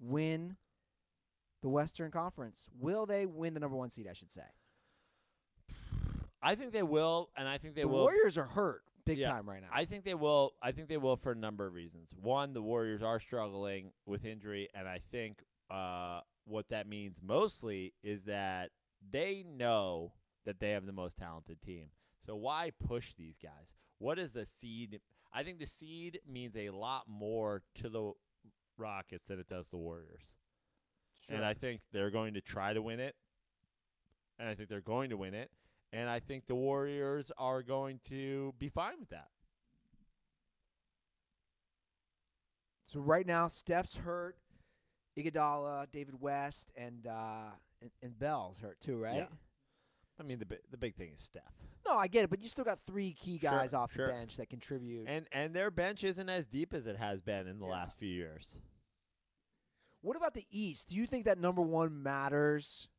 win the Western Conference? Will they win the number 1 seed, I should say? I think they will, and I think they will. The Warriors are hurt big time right now. I think they will. I think they will for a number of reasons. One, the Warriors are struggling with injury, and I think what that means mostly is that they know that they have the most talented team. So why push these guys? What is the seed? I think the seed means a lot more to the Rockets than it does the Warriors. Sure. And I think they're going to try to win it. And I think they're going to win it. And I think the Warriors are going to be fine with that. So right now, Steph's hurt. Iguodala, David West, and Bell's hurt too, right? Yeah. I mean, the big thing is Steph. No, I get it, but you still got 3 key guys Sure, off sure. the bench that contribute. And their bench isn't as deep as it has been in the Yeah. last few years. What about the East? Do you think that number 1 matters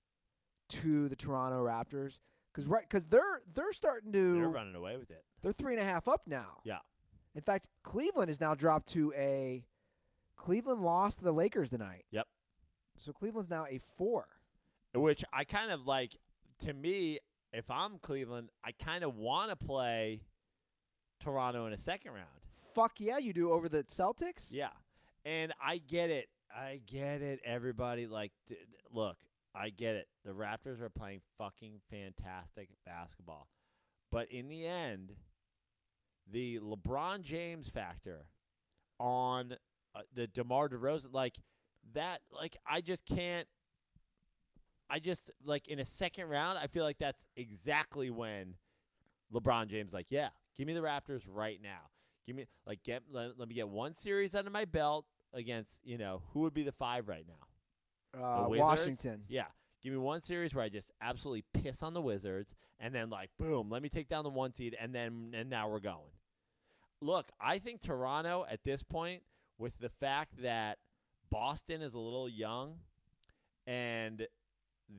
to the Toronto Raptors? Because they're starting to They're running away with it. They're 3.5 up now. Yeah. In fact, Cleveland is now dropped to a. Cleveland lost to the Lakers tonight. Yep. So Cleveland's now a 4. Which I kind of like. To me, if I'm Cleveland, I kind of want to play Toronto in a second round. Fuck yeah, you do over the Celtics? Yeah. And I get it. Everybody, look, I get it. The Raptors are playing fucking fantastic basketball. But in the end, the LeBron James factor on the DeMar DeRozan, in a second round, I feel like that's exactly when LeBron James yeah, give me the Raptors right now. Give me let me get one series under my belt against, who would be the 5 right now? The Wizards? Washington. Yeah. Give me one series where I just absolutely piss on the Wizards and then boom, let me take down the 1 seed and now we're going. Look, I think Toronto at this point, with the fact that Boston is a little young and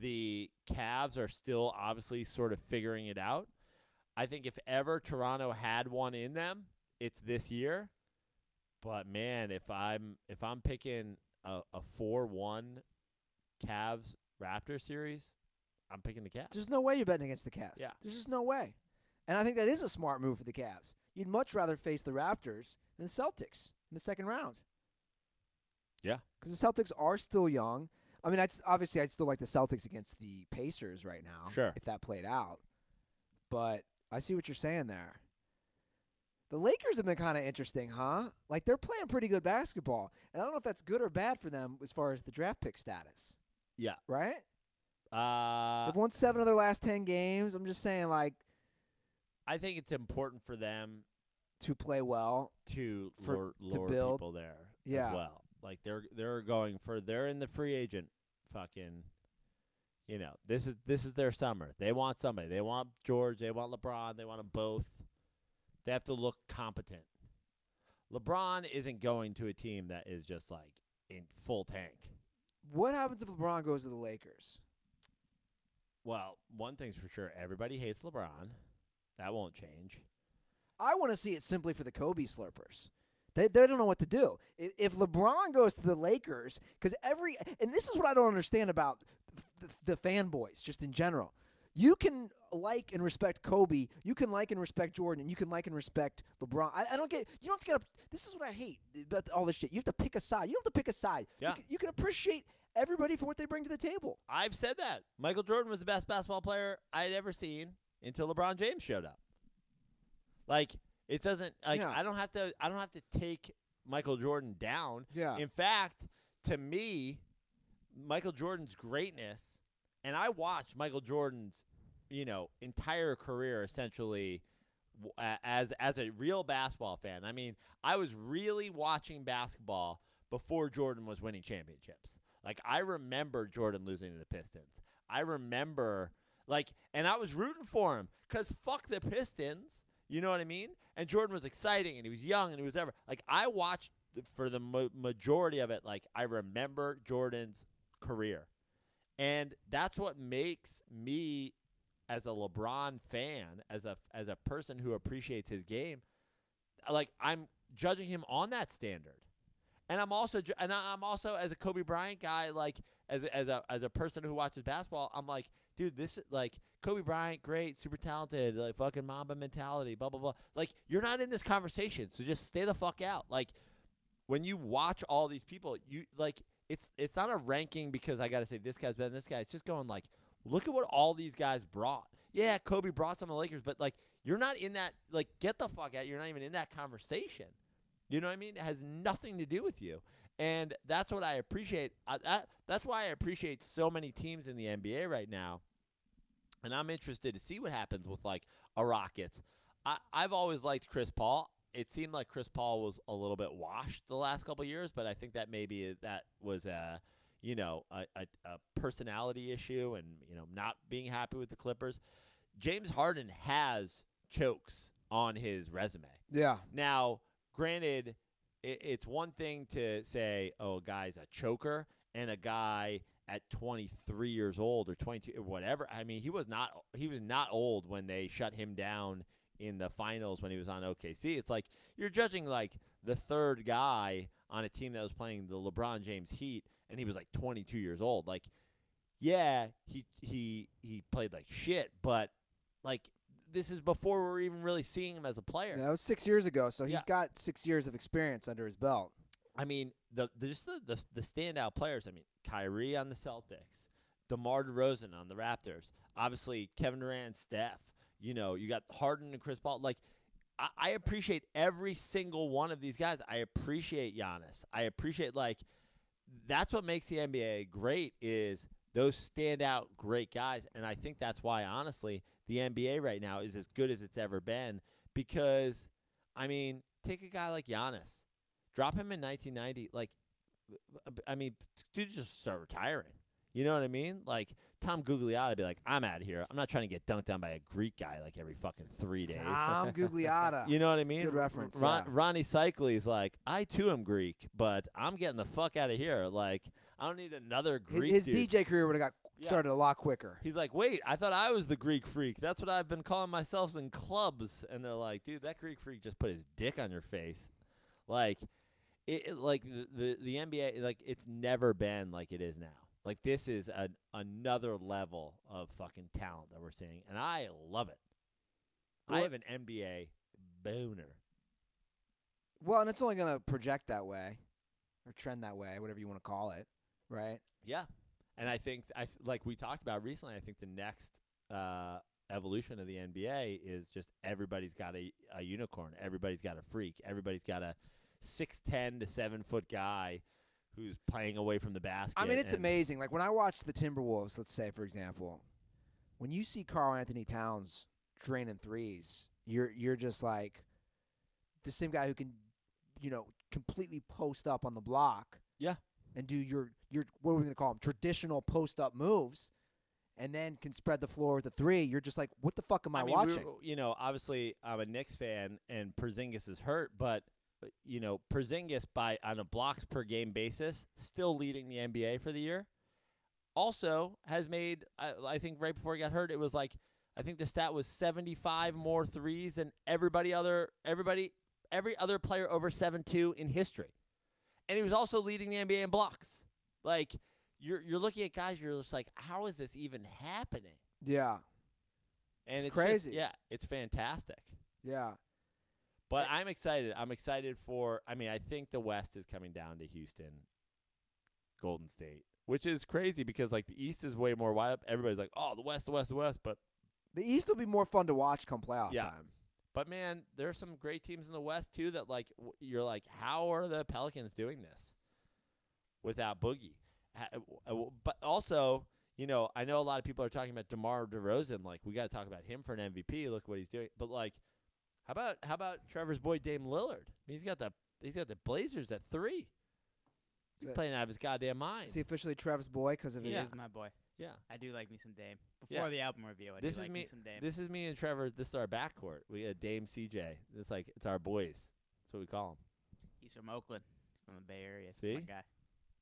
the Cavs are still obviously sort of figuring it out, I think if ever Toronto had one in them, it's this year. But man, if I'm picking a 4-1 Cavs Raptors series, I'm picking the Cavs. There's no way you're betting against the Cavs. Yeah. There's just no way. And I think that is a smart move for the Cavs. You'd much rather face the Raptors than Celtics in the second round. Yeah. Because the Celtics are still young. I mean, I'd still like the Celtics against the Pacers right now. Sure. If that played out. But I see what you're saying there. The Lakers have been kind of interesting, huh? They're playing pretty good basketball. And I don't know if that's good or bad for them as far as the draft pick status. Yeah. Right? They've won 7 of their last 10 games. I'm just saying, I think it's important for them to play well. to To lure build. people there Yeah. as well. They're in the free agent fucking, this is their summer. They want somebody. They want George. They want LeBron. They want them both. They have to look competent. LeBron isn't going to a team that is just in full tank. What happens if LeBron goes to the Lakers? Well, one thing's for sure. Everybody hates LeBron. That won't change. I want to see it simply for the Kobe slurpers. They don't know what to do. If LeBron goes to the Lakers, because and this is what I don't understand about the fanboys just in general. You can like and respect Kobe. You can like and respect Jordan. You can like and respect LeBron. I don't get. You don't have to get up. This is what I hate about all this shit. You have to pick a side. You don't have to pick a side. Yeah. You can appreciate everybody for what they bring to the table. I've said that. Michael Jordan was the best basketball player I had ever seen until LeBron James showed up. It doesn't Yeah. I don't have to take Michael Jordan down. Yeah. In fact, to me, Michael Jordan's greatness, and I watched Michael Jordan's, entire career essentially as a real basketball fan. I mean, I was really watching basketball before Jordan was winning championships. I remember Jordan losing to the Pistons. I remember and I was rooting for him because fuck the Pistons. You know what I mean? And Jordan was exciting, and he was young, and he was I watched for the majority of it. I remember Jordan's career, and that's what makes me, as a LeBron fan, as a person who appreciates his game, I'm judging him on that standard, and I'm also as a Kobe Bryant guy, as a person who watches basketball, I'm dude, this is Kobe Bryant, great, super talented, fucking Mamba mentality, blah blah blah. You're not in this conversation, so just stay the fuck out. When you watch all these people, you it's not a ranking because I got to say this guy's better than this guy. It's just going like, look at what all these guys brought. Yeah, Kobe brought some of the Lakers, but like you're not in that. Like, get the fuck out. You're not even in that conversation. You know what I mean? It has nothing to do with you. And that's what I appreciate. That's why I appreciate so many teams in the NBA right now. And I'm interested to see what happens with, like, a Rockets. I've always liked Chris Paul. It seemed like Chris Paul was a little bit washed the last couple of years, but I think that maybe that was a personality issue and, not being happy with the Clippers. James Harden has chokes on his resume. Yeah. Now, granted, it's one thing to say, oh, a guy's a choker, and a guy at 23 years old or 22 or whatever. I mean, he was not old when they shut him down in the finals when he was on OKC. It's like you're judging like the third guy on a team that was playing the LeBron James Heat, and he was like 22 years old. Like, yeah, he played like shit, but like this is before we're even really seeing him as a player. Yeah, that was 6 years ago, so he's got 6 years of experience under his belt. I mean, the standout players. I mean, Kyrie on the Celtics, DeMar DeRozan on the Raptors. Obviously, Kevin Durant, Steph. You got Harden and Chris Paul. Like, I appreciate every single one of these guys. I appreciate Giannis. I appreciate, like, that's what makes the NBA great is those standout great guys. And I think that's why, honestly, the NBA right now is as good as it's ever been because, I mean, take a guy like Giannis. Drop him in 1990. Like, I mean, dude just start retiring. You know what I mean? Like, Tom Gugliotta would be like, I'm out of here. I'm not trying to get dunked on by a Greek guy like every fucking 3 days. Tom Gugliotta. You know what I mean? Good reference. Ronnie Cycli's like, I too am Greek, but I'm getting the fuck out of here. Like, I don't need another Greek His dude. DJ career would have got started a lot quicker. He's like, wait, I thought I was the Greek freak. That's what I've been calling myself in clubs. And they're like, dude, that Greek freak just put his dick on your face. Like, like the NBA, like it's never been like it is now. Like this is another level of fucking talent that we're seeing, and I love it. I have an NBA boner. Well, and it's only going to project that way, or trend that way, whatever you want to call it, right? Yeah, and I think like we talked about recently. I think the next evolution of the NBA is just everybody's got a unicorn. Everybody's got a freak. Everybody's got a 6'10" to 7 foot guy who's playing away from the basket. I mean, it's amazing. Like when I watch the Timberwolves, let's say, for example, when you see Karl Anthony Towns draining threes, you're just like the same guy who can, completely post up on the block. Yeah. And do your what are we going to call them? Traditional post up moves. And then can spread the floor with a three. You're just like, what the fuck am I watching? Obviously I'm a Knicks fan and Porzingis is hurt, but Porzingis on a blocks per game basis, still leading the NBA for the year. Also has made, I think right before he got hurt, it was like, I think the stat was 75 more threes than every other player over 7'2" in history. And he was also leading the NBA in blocks. Like, you're looking at guys, you're just like, how is this even happening? Yeah. And it's crazy. Just, it's fantastic. Yeah. But I'm excited. I'm excited for – I mean, I think the West is coming down to Houston, Golden State, which is crazy because, like, the East is way more wide up. Everybody's like, oh, the West. But the East will be more fun to watch come playoff time. But, man, there are some great teams in the West, too, that, like, you're like, how are the Pelicans doing this without Boogie? But also, I know a lot of people are talking about DeMar DeRozan. Like, we got to talk about him for an MVP. Look what he's doing. But, like, how about Trevor's boy Dame Lillard? I mean, he's got the Blazers at 3. He's playing out of his goddamn mind. Is he officially Trevor's boy because of his? He is my boy. Yeah, I do like me some Dame. Before the album review, I do like me some Dame. This is me and Trevor. This is our backcourt. We had Dame CJ. It's our boys. That's what we call him. He's from Oakland. He's from the Bay Area. See? He's my guy.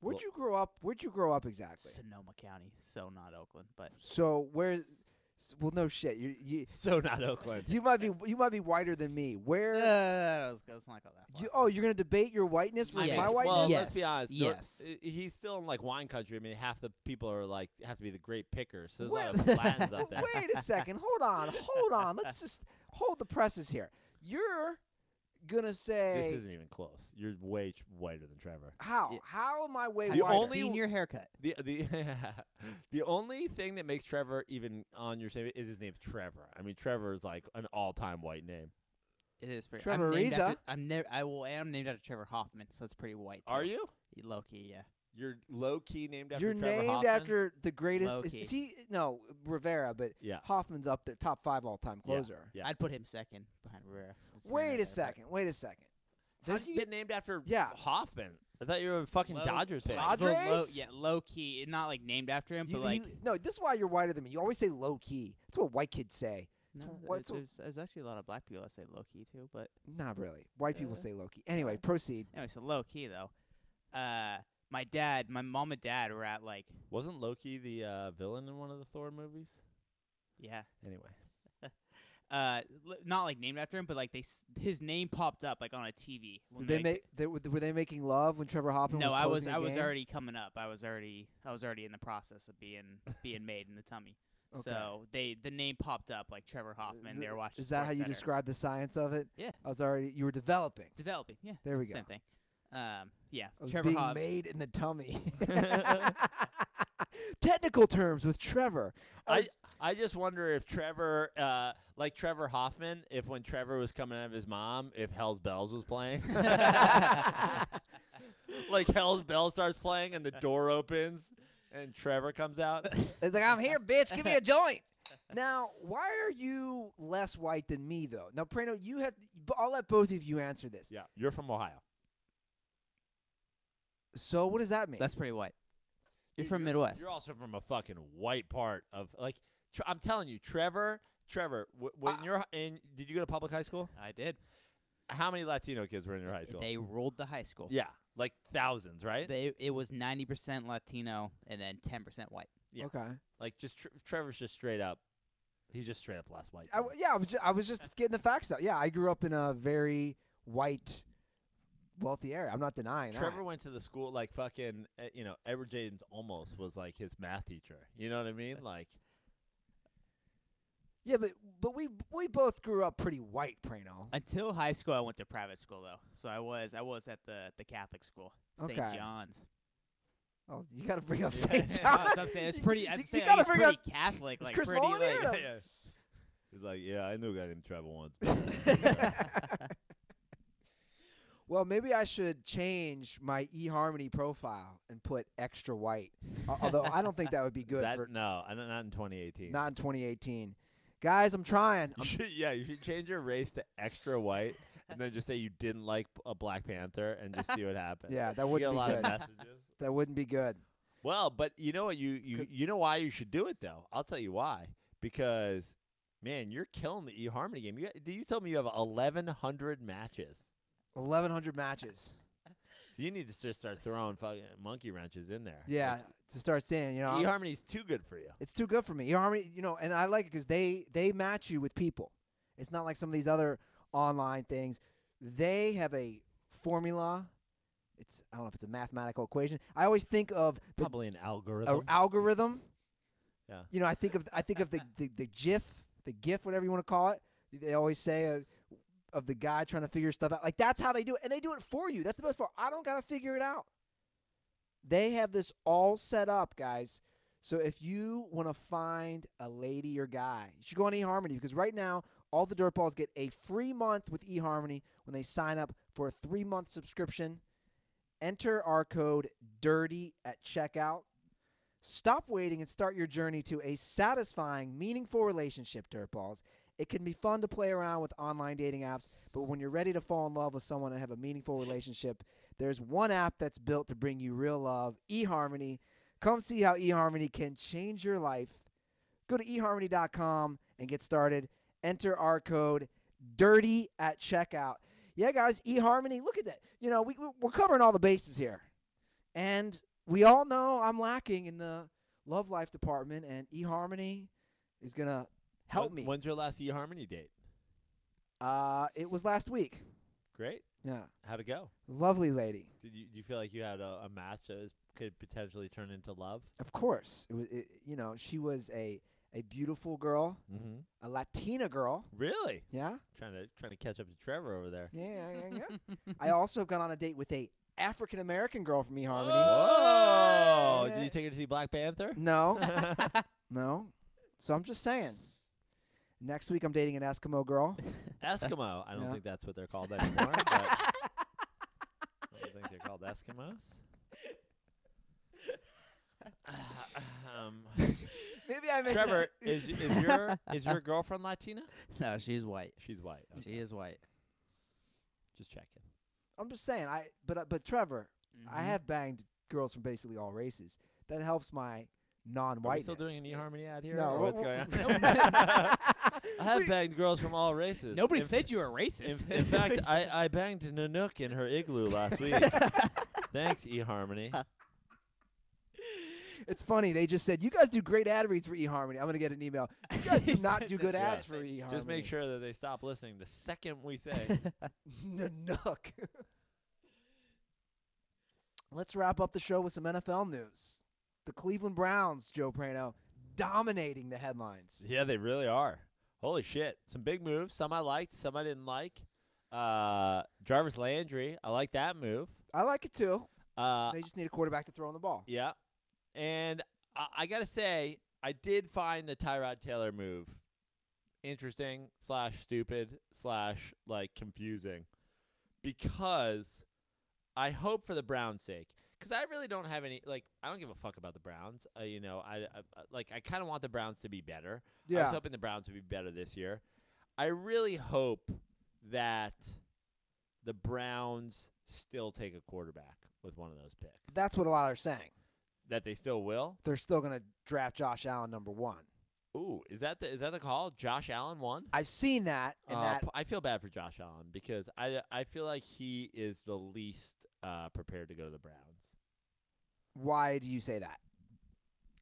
Where'd you grow up? Where'd you grow up exactly? Sonoma County. So not Oakland, but so where? Well, no shit. You so not Oakland. You might be whiter than me. Where? Let's not go that far. You're gonna debate your whiteness versus my whiteness? Well, yes. let's be honest. Yes. He's still in like wine country. I mean, half the people are like have to be the great pickers. So there's a lot of Latins up there. Wait a second. Hold on. Let's just hold the presses here. You're gonna say This isn't even close. You're way whiter than Trevor. how? Yeah. How am I way The wider? only- Senior haircut. The only thing that makes Trevor even on your same is his name's Trevor. I mean, Trevor is like an all-time white name. It is pretty. Trevor I'm named Ariza. after, I am named after Trevor Hoffman, so it's pretty white. Are too. you? Low key, yeah. You're low key named after You're Trevor named Hoffman? after the greatest. Low Is key. he? No, Rivera, but Yeah. Hoffman's up there, top 5 all-time Yeah. closer. Yeah. I'd put him second behind Rivera. It's Wait right a there, second. Wait a second. How This- did you get named after Yeah. Hoffman? I thought you were a fucking Low- Dodgers fan. but Padres? low key, not like named after him, but like no, this is why you're whiter than me. You always say low key. That's what white kids say. no, what's there's actually a lot of black people that say low key too, but Not really. White people Uh, say low key. Anyway, proceed. anyway, so low key though. My mom and dad were at like Wasn't Loki the villain in one of the Thor movies? yeah. Anyway. Not like named after him, but like his name popped up like on a TV. when, Did they like, were they making love when Trevor Hoffman No, was I was closing a game? already coming up. I was already in the process of being made in the tummy. Okay. So the name popped up like Trevor Hoffman. They were watching. Is that how you SportsCenter. describe the science of it? Yeah. You were developing. Developing? Yeah. There we go. Same thing. Yeah. I was Trevor being Hoffman. made in the tummy. Technical terms with Trevor. I just wonder if Trevor, like Trevor Hoffman, if when Trevor was coming out of his mom, if Hell's Bells was playing. Like Hell's Bells starts playing and the door opens and Trevor comes out. It's like, I'm here, bitch. Give me a joint. Now, why are you less white than me, though? Now, Praino, I'll let both of you answer this. Yeah, you're from Ohio. So what does that mean? That's pretty white. You're Dude, from Midwest. You're also from a fucking white part of like. I'm telling you, Trevor. When you're in, did you go to public high school? I did. How many Latino kids were in your high school? They ruled the high school. Yeah, like thousands, right? It was 90% Latino and then 10% white. Yeah. Okay. Like just Trevor's just straight up. He's just straight up less white. I was just getting the facts out. Yeah, I grew up in a very white, wealthy area. I'm not denying Trevor that. went to the school like fucking, Edward James almost was like his math teacher. You know what I mean? Like, Yeah, but we both grew up pretty white, Praino. Until high school, I went to private school though. So I was at the Catholic school, St. Okay. John's. Oh, you got to bring up Yeah. St. No, John. that's what I'm saying. It's pretty. I You say gotta it's bring pretty up- Catholic, Is like Chris pretty Mullen like. here? yeah. He's like, yeah, I knew a guy named Trevor once. Well, maybe I should change my eHarmony profile and put extra white. Although I don't think that would be good for No, not in 2018. not in 2018. Guys, I'm trying. You should change your race to extra white, and then just say you didn't like a Black Panther, and just see what happens. Yeah, that You wouldn't get a be lot good. of messages. That wouldn't be good. Well, but you know what? You know why you should do it though. I'll tell you why. Because, man, you're killing the eHarmony game. You told me you have 1,100 matches. 1,100 matches. So you need to just start throwing fucking monkey wrenches in there. Yeah, to start saying, eHarmony's too good for you. it's too good for me. eHarmony, and I like it because they match you with people. It's not like some of these other online things. They have a formula. I don't know if it's a mathematical equation. I always think of the Probably an algorithm. algorithm. Yeah. I think of the GIF, whatever you want to call it. They always say of the guy trying to figure stuff out. Like that's how they do it, and they do it for you. That's the best part. I don't gotta figure it out. They have this all set up, guys. So if you want to find a lady or guy, you should go on eHarmony because right now all the dirtballs get a free month with eHarmony when they sign up for a 3-month subscription. Enter our code DIRTY at checkout. Stop waiting and start your journey to a satisfying, meaningful relationship, dirtballs. It can be fun to play around with online dating apps, but when you're ready to fall in love with someone and have a meaningful relationship, there's one app that's built to bring you real love, eHarmony. Come see how eHarmony can change your life. Go to eHarmony.com and get started. Enter our code DIRTY at checkout. Yeah, guys, eHarmony, look at that. We're covering all the bases here. And we all know I'm lacking in the love life department, and eHarmony is going to help me. When's your last eHarmony date? It was last week. Great. Yeah. How'd it go? Lovely lady. Do you feel like you had a match that could potentially turn into love? Of course. It was. She was a a beautiful girl, Mm-hmm. a Latina girl. Really? Yeah? Trying to catch up to Trevor over there. Yeah. I also have gone on a date with a African-American girl from eHarmony. Whoa! Yeah. Did you take her to see Black Panther? No. No. So I'm just saying. Next week I'm dating an Eskimo girl. Eskimo. I don't Yeah. think that's what they're called anymore. But I don't think they're called Eskimos. Maybe I meant Trevor, is your girlfriend Latina? No, she's white. She's white. She Okay. is white. Just checking. I'm just saying. But Trevor, I Mhm. have banged girls from basically all races. That helps my Are we non-whiteness. still doing an eHarmony ad here? No. Or what's going on? No. I have banged girls from all races. Nobody In- said you were racist. In fact, I banged Nanook in her igloo last week. Thanks, eHarmony. It's funny. They just said, you guys do great ad reads for eHarmony. I'm going to get an email. You guys do not do good Yeah. ads for eHarmony. Just make sure that they stop listening the second we say. Nanook. Let's wrap up the show with some NFL news. The Cleveland Browns, Joe Praino, dominating the headlines. Yeah, they really are. Holy shit. Some big moves. Some I liked, some I didn't like. Jarvis Landry, I like that move. I like it too. Uh, They just need a quarterback to throw on the ball. yeah. And I got to say, I did find the Tyrod Taylor move interesting / stupid / like confusing because I hope for the Browns' sake. Because I really don't have any, like, I don't give a fuck about the Browns. I kind of want the Browns to be better. I was hoping the Browns would be better this year. I really hope that the Browns still take a quarterback with one of those picks. That's what a lot are saying. That they still will? They're still going to draft Josh Allen number 1. Ooh, is that the call? Josh Allen won? I've seen that, and that I feel bad for Josh Allen because I feel like he is the least prepared to go to the Browns. why do you say that?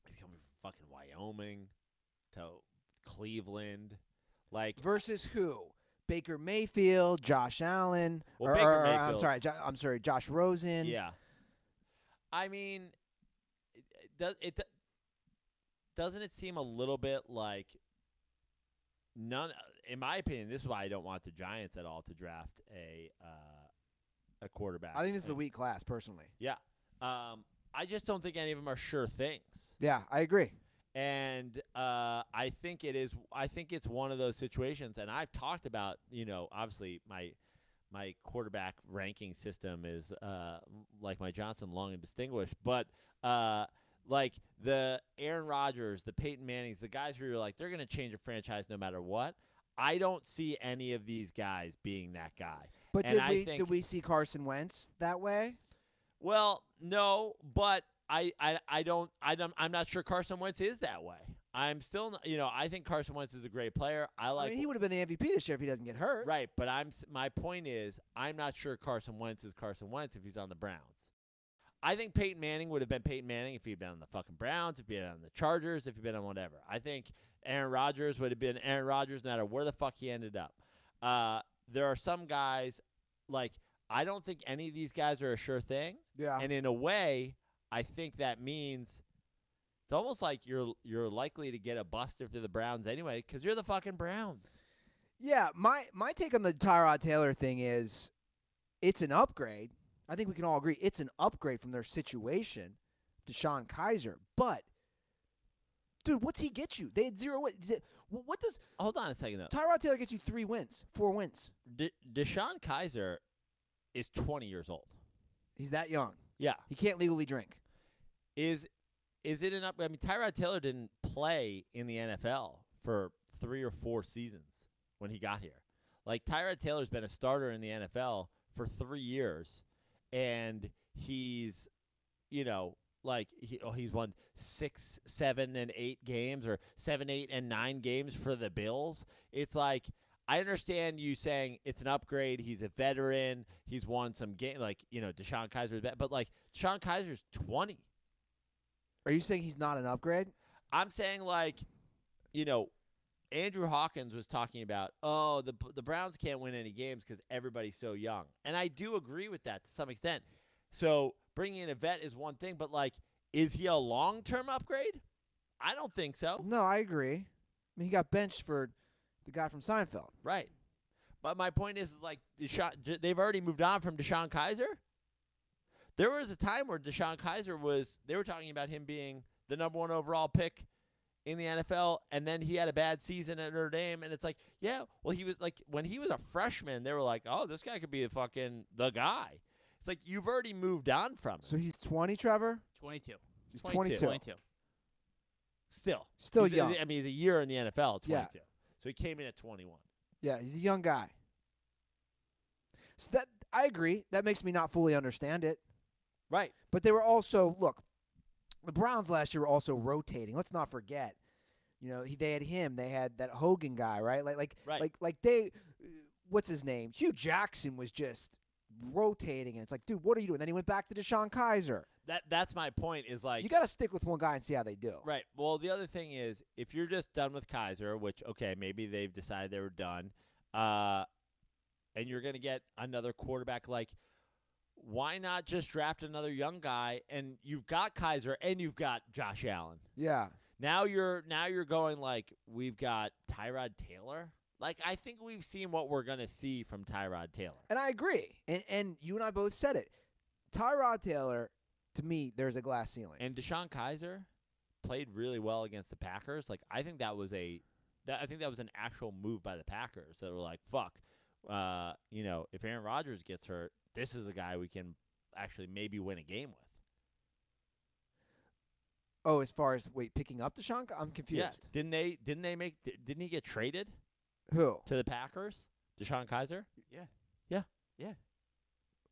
He's coming from fucking Wyoming to Cleveland. Like, Versus who? Baker Mayfield, Josh Allen, Well, or, Baker or, Mayfield- I'm sorry, Josh Rosen. yeah. I mean, doesn't it seem a little bit like in my opinion, this is why I don't want the Giants at all to draft a quarterback. I think this is a weak class, personally. Yeah. I just don't think any of them are sure things. Yeah, I agree. And I think it's one of those situations. And I've talked about, obviously my quarterback ranking system is like my Johnson, long and distinguished. But like the Aaron Rodgers, the Peyton Mannings, the guys where you're like, they're going to change a franchise no matter what. I don't see any of these guys being that guy. But And I think- did we see Carson Wentz that way? Well, no, but I'm not sure Carson Wentz is that way. I'm still not, I think Carson Wentz is a great player. I mean, he would have been the MVP this year if he doesn't get hurt. Right, but my point is I'm not sure Carson Wentz is Carson Wentz if he's on the Browns. I think Peyton Manning would have been Peyton Manning if he'd been on the fucking Browns, if he'd been on the Chargers, if he'd been on whatever. I think Aaron Rodgers would have been Aaron Rodgers no matter where the fuck he ended up. There are some guys, like, I don't think any of these guys are a sure thing. Yeah. And in a way, I think that means it's almost like you're likely to get a bust if you're the Browns anyway because you're the fucking Browns. Yeah, my take on the Tyrod Taylor thing is it's an upgrade. I think we can all agree it's an upgrade from their situation, Deshaun Kaiser. But, dude, what's he get you? They had 0 wins. What does Hold on a second, though. Tyrod Taylor get you? 3 wins, 4 wins. Deshaun Kaiser is 20 years old. He's that young. Yeah. He can't legally drink. Is it an upgrade? I mean, Tyrod Taylor didn't play in the NFL for 3 or 4 seasons when he got here. Like, Tyrod Taylor's been a starter in the NFL for 3 years, and he's, he's won 6, 7, and 8 games, or 7, 8, and 9 games for the Bills. It's like, I understand you saying it's an upgrade. He's a veteran. He's won some games. Like, Deshaun Kaiser is bad. But, like, Deshaun Kaiser's 20. Are you saying he's not an upgrade? I'm saying, like, Andrew Hawkins was talking about, the Browns can't win any games because everybody's so young. And I do agree with that to some extent. So bringing in a vet is one thing, but, like, is he a long-term upgrade? I don't think so. No, I agree. I mean, he got benched for the guy from Seinfeld. Right. But my point is like, they've already moved on from Deshaun Kaiser. There was a time where Deshaun Kaiser they were talking about him being the number 1 overall pick in the NFL, and then he had a bad season at Notre Dame, and it's like, yeah, well, he was like, when he was a freshman, they were like, oh, this guy could be the guy. It's like, you've already moved on from him. So he's 20, Trevor? 22. He's 22. 22. Still Still young. I mean, he's a year in the NFL, 22. Yeah. So he came in at 21. Yeah, he's a young guy. So that I agree. That makes me not fully understand it. Right. But they were also, look, the Browns last year were also rotating. Let's not forget. You know, they had him. They had that Hogan guy, right? Like they, what's his name? Hugh Jackson was just rotating. And it's like, dude, what are you doing? Then he went back to Deshaun Kaiser. That's my point is like. You got to stick with one guy and see how they do. Right. Well, the other thing is, if you're just done with Kaiser, which, okay, maybe they've decided they were done, and you're going to get another quarterback, like, why not just draft another young guy? And you've got Kaiser and you've got Josh Allen. Yeah. Now you're going like, we've got Tyrod Taylor. Like, I think we've seen what we're going to see from Tyrod Taylor. And I agree. And you and I both said it. Tyrod Taylor, to me, there's a glass ceiling. And Deshaun Kaiser played really well against the Packers. Like, I think that was an actual move by the Packers. That were like, fuck, if Aaron Rodgers gets hurt, this is a guy we can actually maybe win a game with. Oh, as far as picking up Deshaun, I'm confused. Yeah. Didn't he get traded? Who? To the Packers? Deshaun Kaiser? Yeah.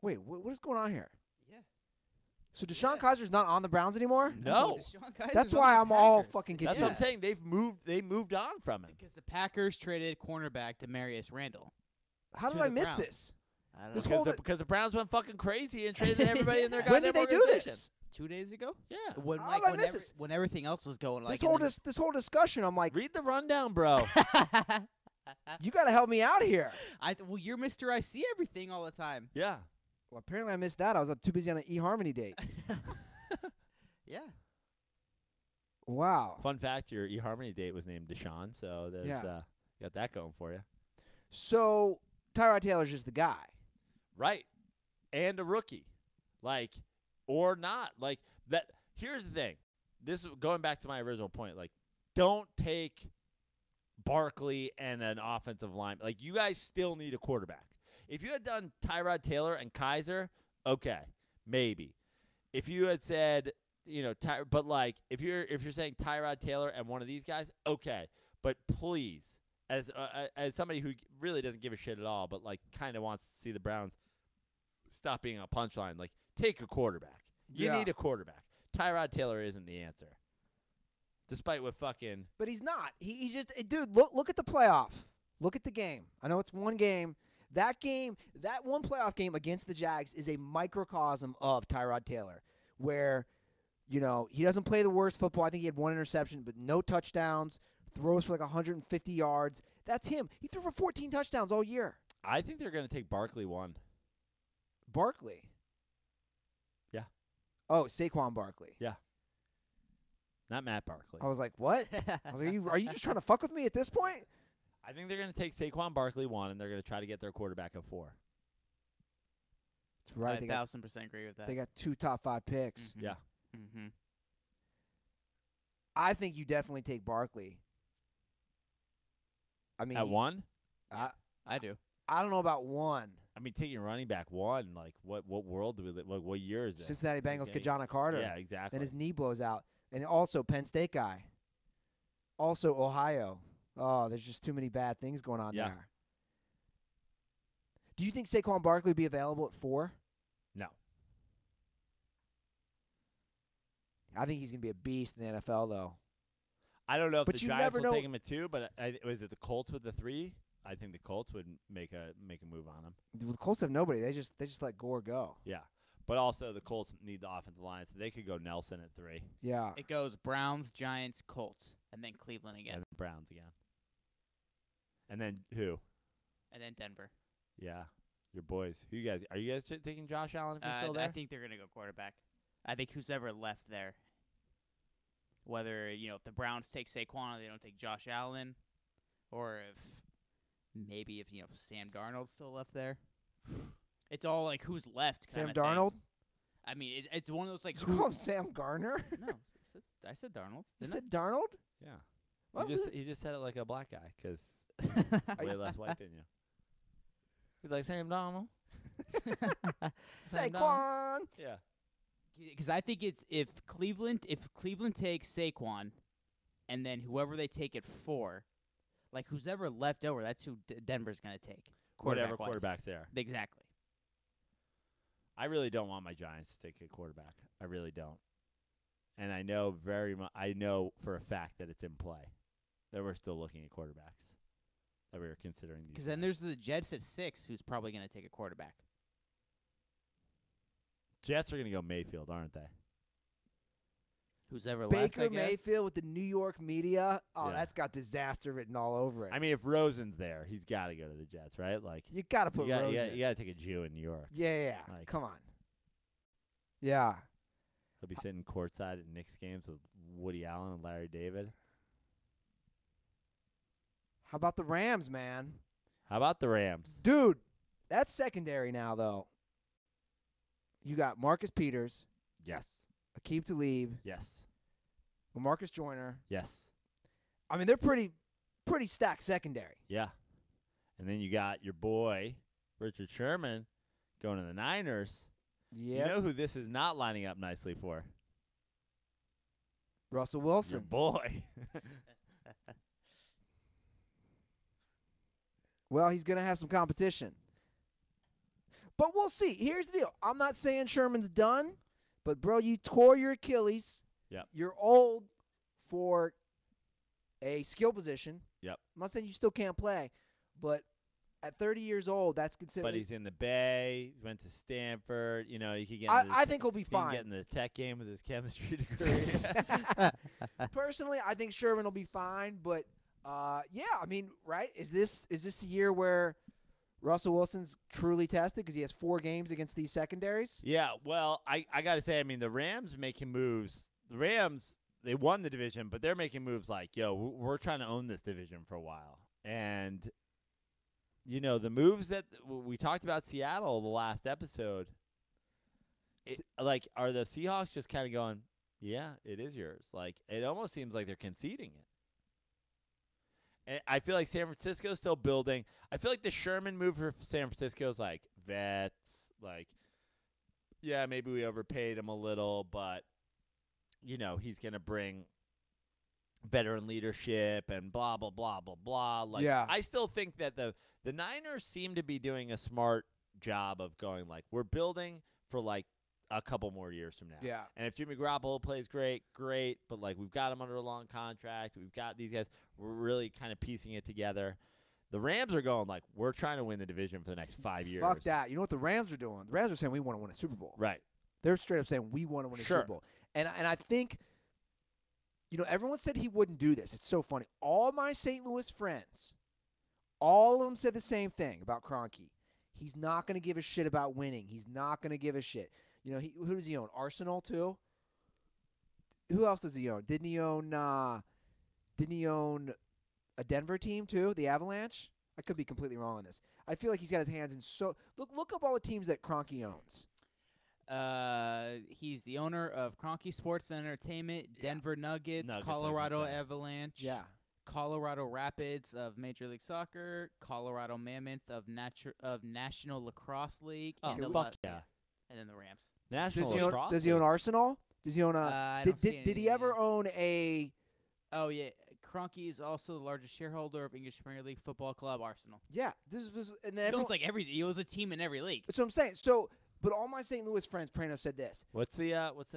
Wait, what is going on here? Yeah. So Deshaun Kaiser's not on the Browns anymore? No. Deshaun Kaiser's That's on why the I'm all Packers. fucking That's confused. what I'm saying. They moved on from him. Because the Packers traded cornerback Demarius Randall. How did to I the miss Browns. this? I don't This know. whole Because the Browns went fucking crazy and traded everybody in their When goddamn did they do organization. this? 2 days ago? Yeah. When, How like, did I when, miss every- this? when everything else was going like This whole discussion, I'm like, Read the rundown, bro. you got to help me out here. well, you're Mr. I see everything all the time. Yeah. Well, apparently I missed that. I was too busy on an eHarmony date. Yeah. Wow. Fun fact, your eHarmony date was named Deshaun, so there's Yeah. you got that going for you. So Tyrod Taylor's just the guy. Right. And a rookie. Like, or not. Like, that. Here's the thing. This is going back to my original point. Like, don't take Barkley and an offensive line. Like, you guys still need a quarterback. If you had done Tyrod Taylor and Kaiser, okay, maybe. If you had said, but like, if you're saying Tyrod Taylor and one of these guys, okay. But please, as somebody who really doesn't give a shit at all, but like kind of wants to see the Browns stop being a punchline, like take a quarterback. You need a quarterback. Tyrod Taylor isn't the answer. Despite what fucking. But he's not. He's just, dude, look at the playoff. Look at the game. I know it's one game. That one playoff game against the Jags is a microcosm of Tyrod Taylor, where, he doesn't play the worst football. I think he had one interception, but no touchdowns, throws for like 150 yards. That's him. He threw for 14 touchdowns all year. I think they're going to take Barkley one. Barkley? Yeah. Oh, Saquon Barkley. Yeah. Not Matt Barkley. I was like, what? I was like, are you just trying to fuck with me at this point? I think they're going to take Saquon Barkley one, and they're going to try to get their quarterback at 4. That's right. I 1,000% agree with that. They got 2 top 5 picks. Mhm. Yeah. Mm-hmm. I think you definitely take Barkley. I mean, At 1? I do. I don't know about 1. I mean, taking running back 1, like what world do we live? What year is this? Cincinnati Bengals, Okay. Kajana Carter. Yeah, exactly. Then his knee blows out. And also Penn State guy. Also Ohio. Oh, there's just too many bad things going on there. Do you think Saquon Barkley would be available at 4? No. I think he's going to be a beast in the NFL, though. I don't know if But the you Giants never will know- take him at 2, but was it the Colts with the 3? I think the Colts would make a move on him. The Colts have nobody. They just let Gore go. Yeah. But also the Colts need the offensive line, so they could go Nelson at 3. Yeah. It goes Browns, Giants, Colts, and then Cleveland again, And Browns again. And then who? and then Denver. Yeah. Your boys. Are you guys taking Josh Allen if he's still there? I think they're going to go quarterback. I think who's ever left there. whether if the Browns take Saquon or they don't take Josh Allen, or if Sam Darnold's still left there. It's all like who's left. Sam Darnold? I mean, it's one of those like. Did you call him Sam Garner? No, I said Darnold. You Didn't said Darnold? Yeah. What He just said it like a black guy because I? way less white than you. He's like Sam Donald. Saquon. Yeah. Because I think it's if Cleveland takes Saquon, and then whoever they take at 4, like who's ever left over, that's who Denver's gonna take. Whatever Quarterback-wise. quarterback's there. Exactly. I really don't want my Giants to take a quarterback. I really don't. And I know I know for a fact that it's in play. That we're still looking at quarterbacks. That we were considering these. Because then there's the Jets at 6, who's probably gonna take a quarterback. Jets are going to go Mayfield, aren't they? Who's ever left, I Baker guess. Mayfield with the New York media. Oh, Yeah. that's got disaster written all over it. I mean, if Rosen's there, he's got to go to the Jets, right? Like you got to put you Rosen. got to take a Jew in New York. Yeah. Like- Come on. Yeah. He'll be sitting courtside at Knicks games with Woody Allen and Larry David. How about the Rams, man? How about the Rams? Dude, that's secondary now, though. You got Marcus Peters, Yes. Aqib Talib, Yes. Lamarcus Joyner. Yes. I mean, they're pretty stacked secondary. Yeah. And then you got your boy, Richard Sherman, going to the Niners. Yeah. You know who this is not lining up nicely for? Russell Your Wilson. boy. Well, he's going to have some competition. But we'll see. Here's the deal. I'm not saying Sherman's done, but, bro, you tore your Achilles. Yep. You're old for a skill position. Yep. I'm not saying you still can't play, but at 30 years old, that's considered. But he's in the Bay. He went to Stanford. You know, he could get. I think he'll be he can fine. get in the tech game with his chemistry degree. Personally, I think Sherman will be fine, but yeah, I mean, right? Is this a year where Russell Wilson's truly tested because he has 4 games against these secondaries? Yeah, well, I got to say, I mean, the Rams making moves. The Rams, they won the division, but they're making moves like, yo, we're trying to own this division for a while. And, you know, the moves that we talked about Seattle the last episode, are the Seahawks just kind of going, yeah, it is yours. Like, it almost seems like they're conceding it. And I feel like San Francisco's still building. I feel like the Sherman move for San Francisco is like vets. Like, yeah, maybe we overpaid him a little, but, you know, he's going to bring veteran leadership and blah, blah, blah, blah, blah. Like, Yeah. I still think that the Niners seem to be doing a smart job of going, like, we're building for, like, a couple more years from now. Yeah. And if Jimmy Garoppolo plays great, but, like, we've got him under a long contract. We've got these guys. We're really kind of piecing it together. The Rams are going, like, we're trying to win the division for the next 5 years. Fuck that. You know what the Rams are doing? The Rams are saying we want to win a Super Bowl. Right. They're straight up saying we want to win a Sure. Super Bowl. And I think, you know, everyone said he wouldn't do this. It's so funny. All my St. Louis friends, all of them said the same thing about Kroenke. He's not going to give a shit about winning. He's not going to give a shit. You know, who does he own? Arsenal too? Who else does he own? Didn't he own a Denver team too? The Avalanche? I could be completely wrong on this. I feel like he's got his hands in so look up all the teams that Kroenke owns. He's the owner of Kroenke Sports and Entertainment, Denver Nuggets, Nuggets, I was Colorado gonna say. Avalanche, Yeah. Colorado Rapids of Major League Soccer, Colorado Mammoth of National Lacrosse League, Oh, and, fuck yeah. and then the Rams. National Does Lacrosse he own League. Arsenal? Does he own a I don't see did he anything. ever own a Oh yeah, Kroenke is also the largest shareholder of English Premier League football club Arsenal. Yeah, this was and He then owns like he owns a team in every league. that's what I'm saying. So, but all my St. Louis friends, Praino said this. What's the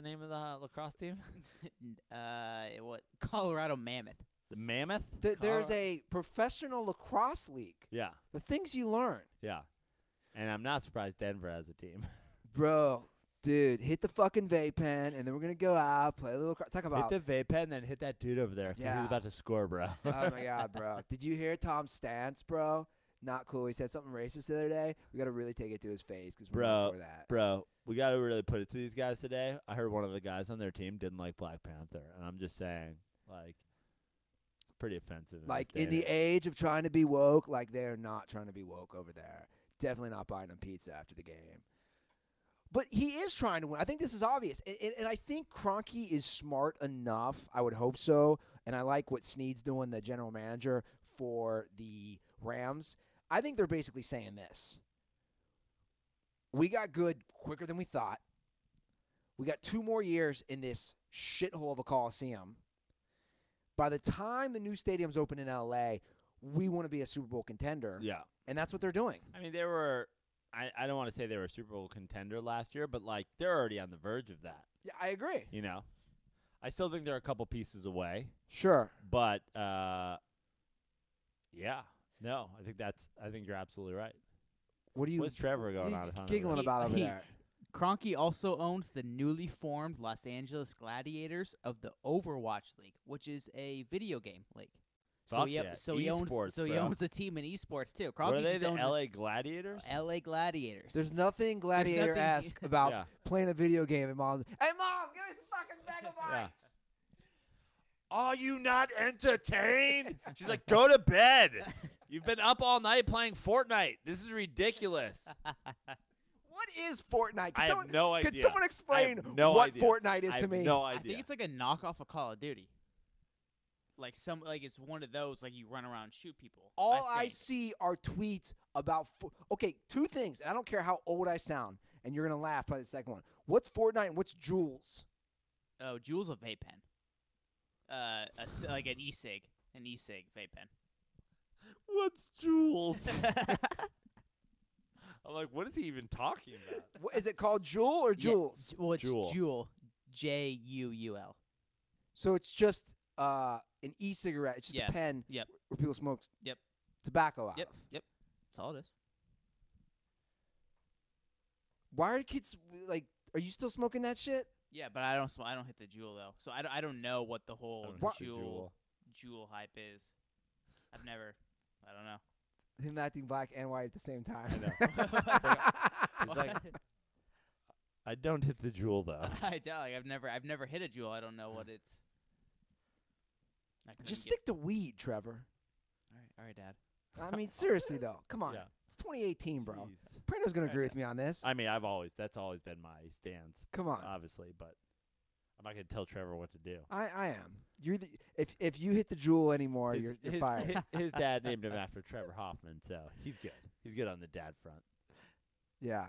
name of the lacrosse team? What Colorado Mammoth? The Mammoth? There's a professional lacrosse league. Yeah. The things you learn, Yeah. And I'm not surprised Denver has a team. bro. Dude, hit the fucking vape pen, and then we're gonna go out, play a little. Talk about. Hit the vape pen, then hit that dude over there. 'Cause Yeah. He's about to score, bro. Oh my god, bro! Did you hear Tom Stance, bro? not cool. He said something racist the other day. We got to really take it to his face because we're Bro, not for that. Bro, we got to really put it to these guys today. I heard one of the guys on their team didn't like Black Panther, and I'm just saying, like, it's pretty offensive. Like, in in the age of trying to be woke, like, they're not trying to be woke over there. Definitely not buying them pizza after the game. But he is trying to win. I think this is obvious. And I think Kroenke is smart enough. I would hope so. And I like what Snead's doing, the general manager for the Rams. I think they're basically saying this. We got good quicker than we thought. We got 2 more years in this shithole of a Coliseum. By the time the new stadium's open in L.A., we want to be a Super Bowl contender. Yeah. And that's what they're doing. I mean, they were I don't want to say they were a Super Bowl contender last year, but, like, they're already on the verge of that. Yeah, I agree. You know? I still think they're a couple pieces away. Sure. But, yeah. No, I think you're absolutely right. What's Trevor going on? Giggling about over there? Kroenke also owns the newly formed Los Angeles Gladiators of the Overwatch League, which is a video game league. Fuck he esports, owns the team in esports too. What are they, the owns LA Gladiators? LA Gladiators. There's nothing gladiator-esque about playing a video game and Mom. Hey, Mom, give me some fucking megabytes. Yeah. Are you not entertained? She's like, go to bed. You've been up all night playing Fortnite. This is ridiculous. What is Fortnite? I have no idea. Can someone explain what Fortnite is to me? No idea. I think it's like a knockoff of Call of Duty. Like it's one of those, like you run around and shoot people. All I see are tweets about okay, 2 things, and I don't care how old I sound, and you're gonna laugh by the second one. What's Fortnite and what's Juuls? Oh, Juuls a vape pen. Like an e-cig vape pen. What's Juuls? I'm like, what is he even talking about? What, is it called Juul or Juuls? Yeah, well, it's Juul. Juul. So it's just an e-cigarette. It's just a pen where people smoke tobacco out of. Yep. That's all it is. Why are kids like? Are you still smoking that shit? Yeah, but I don't hit the Juul though, so I don't know what the whole Juul hype is. I don't know. Him acting black and white at the same time. I know. it's like I don't hit the Juul though. I don't. Like, I've never hit a Juul. I don't know what it's. Just stick to weed, Trevor. All right, Dad. I mean, seriously though, come on. Yeah. It's 2018, bro. Jeez. Praino's gonna agree with me on this. I mean, that's always been my stance. Come on, obviously, but I'm not gonna tell Trevor what to do. I am. You're if you hit the Juul anymore, you're fired. His dad named him after Trevor Hoffman, so he's good. He's good on the dad front. Yeah.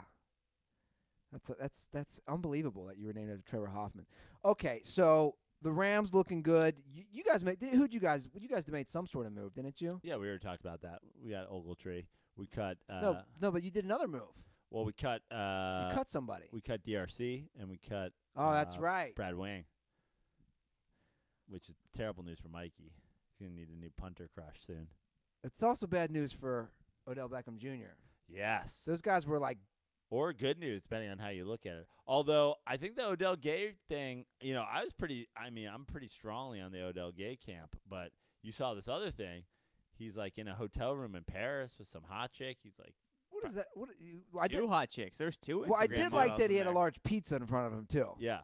That's unbelievable that you were named after Trevor Hoffman. Okay, so the Rams looking good. You guys made you guys made some sort of move, didn't you? Yeah, we already talked about that. We got Ogletree. We cut. No, but you did another move. Well, we cut. You cut somebody. We cut DRC and we cut. Oh, that's right. Brad Wang. Which is terrible news for Mikey. He's gonna need a new punter crush soon. It's also bad news for Odell Beckham Jr. Yes. Those guys were like. Or good news, depending on how you look at it. Although I think the Odell Gay thing, I'm pretty strongly on the Odell Gay camp. But you saw this other thing. He's like in a hotel room in Paris with some hot chick. He's like, what is that? Two hot chicks. There's 2. Well, I did like that he had a large pizza in front of him too. Yeah.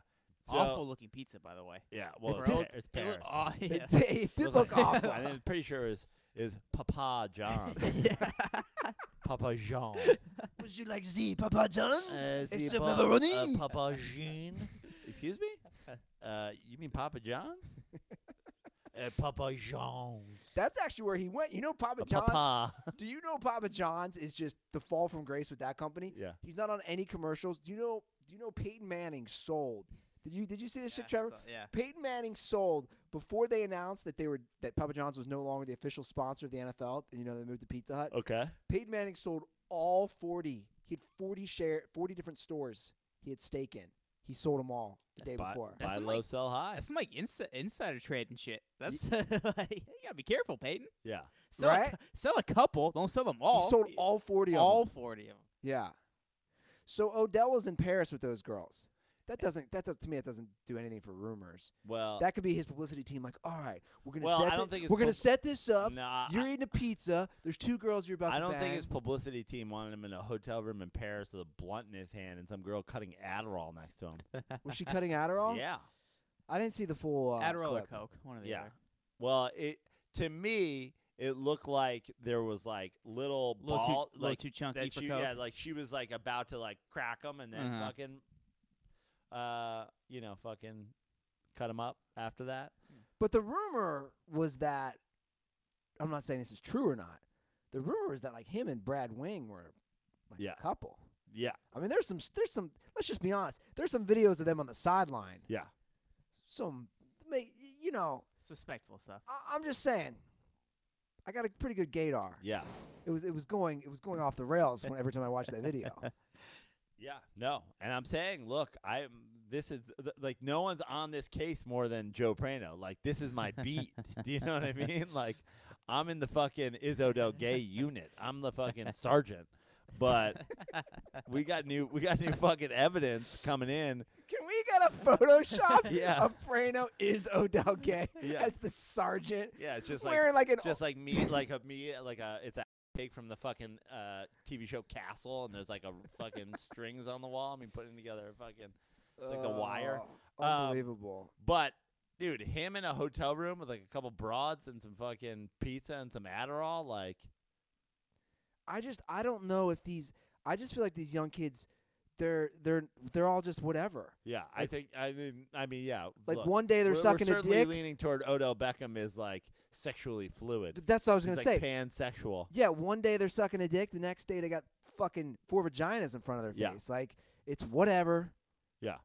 So, awful looking pizza, by the way. Yeah. Well, it's Paris. It did look awful. I'm pretty sure it was Papa John. Papa Jean. Would you like the Papa John's? It's pepperoni. Papa Jean. Excuse me? You mean Papa John's? Papa John's. That's actually where he went. You know Papa John's? Papa. Do you know Papa John's is just the fall from grace with that company? Yeah. He's not on any commercials. Do you know Peyton Manning sold? Did you see this shit, Trevor? Yeah. Peyton Manning sold before they announced that that Papa John's was no longer the official sponsor of the NFL. And they moved to Pizza Hut. Okay. Peyton Manning sold all 40. He had 40 different stores he had stake in. He sold them all the day before. Buy low, sell high. That's some like insider trade and shit. That's you gotta be careful, Peyton. Yeah. Sell a couple. Don't sell them all. He sold all 40 of them. All 40 of them. Yeah. So Odell was in Paris with those girls. To me, it doesn't do anything for rumors. Well, That could be his publicity team. Like, all right, we're gonna Well, I don't think it's we're gonna set this up. nah, You're eating a pizza. There's 2 girls you're about I to don't bang. think his publicity team wanted him in a hotel room in Paris with a blunt in his hand and some girl cutting Adderall next to him. Was she cutting Adderall? Yeah. I didn't see the full Adderall or clip. Coke, one of the Yeah. other. Well, to me, it looked like there was like little ball, little like too chunky that for she, Coke. yeah, like she was like about to like crack them and then fucking, fucking cut them up after that. But the rumor was that I'm not saying this is true or not. The rumor is that like him and Brad Wing were like Yeah. a couple. Yeah. I mean, there's some. Let's just be honest. There's some videos of them on the sideline. Yeah. Some, you know. Suspectful stuff. I'm just saying. I got a pretty good gaydar. Yeah. It was going off the rails every time I watched that video. Yeah. No. And I'm saying, look, this is like no one's on this case more than Joe Praino. Like this is my beat. Do you know what I mean? Like I'm in the fucking is Odell gay unit. I'm the fucking sergeant. But we got new fucking evidence coming in. Can we get a Photoshop Yeah. of Praino is Odell Gay Yeah. as the sergeant? Yeah, it's just wearing like an it's a take from the fucking TV show Castle, and there's like a fucking strings on the wall. I mean, putting together a fucking it's like The Wire. Unbelievable. But dude, him in a hotel room with like a couple broads and some fucking pizza and some Adderall, like. I don't know if I just feel like these young kids, they're all just whatever. Yeah, Like- I mean, yeah. Like look, one day they're sucking we're a certainly dick. leaning toward Odell Beckham is like sexually fluid. That's what I was He's gonna say. like pansexual. Yeah, one day they're sucking a dick. The next day they got fucking 4 vaginas in front of their Yeah. face. Like it's whatever. Yeah.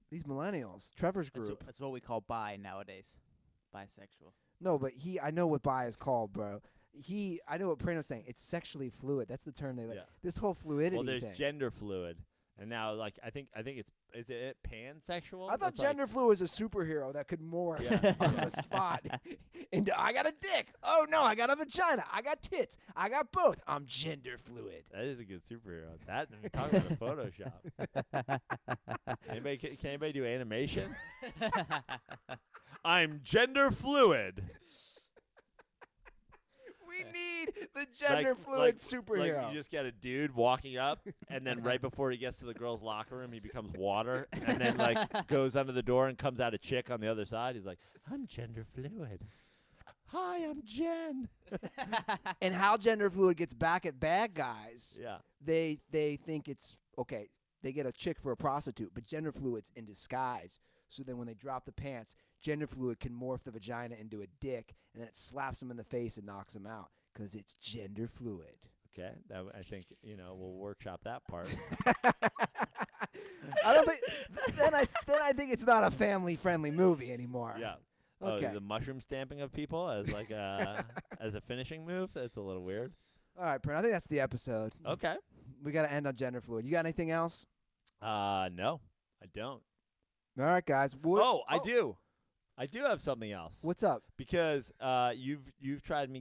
These millennials, Trevor's group. That's what we call bi nowadays. Bisexual. No, but I know what bi is called, bro. I know what Prano's saying. It's sexually fluid. That's the term they like. Yeah. This whole fluidity Well, there's thing. gender fluid, and now like I think is it pansexual? I thought That's like- gender fluid was a superhero that could morph Yeah. on the spot. Into I got a dick. Oh no, I got a vagina. I got tits. I got both. I'm gender fluid. That is a good superhero. That I mean, talk about Photoshop. Can anybody do animation? I'm gender fluid. We need the gender fluid like superhero. Like you just get a dude walking up, and then right before he gets to the girls' locker room, he becomes water, and then like goes under the door and comes out a chick on the other side. He's like, I'm gender fluid. Hi, I'm Jen. And how gender fluid gets back at bad guys, Yeah. they think it's okay. They get a chick for a prostitute, but gender fluid's in disguise. So then when they drop the pants, gender fluid can morph the vagina into a dick, and then it slaps them in the face and knocks them out because it's gender fluid. Okay. I think we'll workshop that part. I don't think. Then I think it's not a family-friendly movie anymore. Yeah. Okay. Oh, the mushroom stamping of people as like as a finishing move. That's a little weird. All right, Brent. I think that's the episode. Okay. We got to end on gender fluid. You got anything else? No, I don't. All right, guys. I do. I do have something else. What's up? Because you've tried to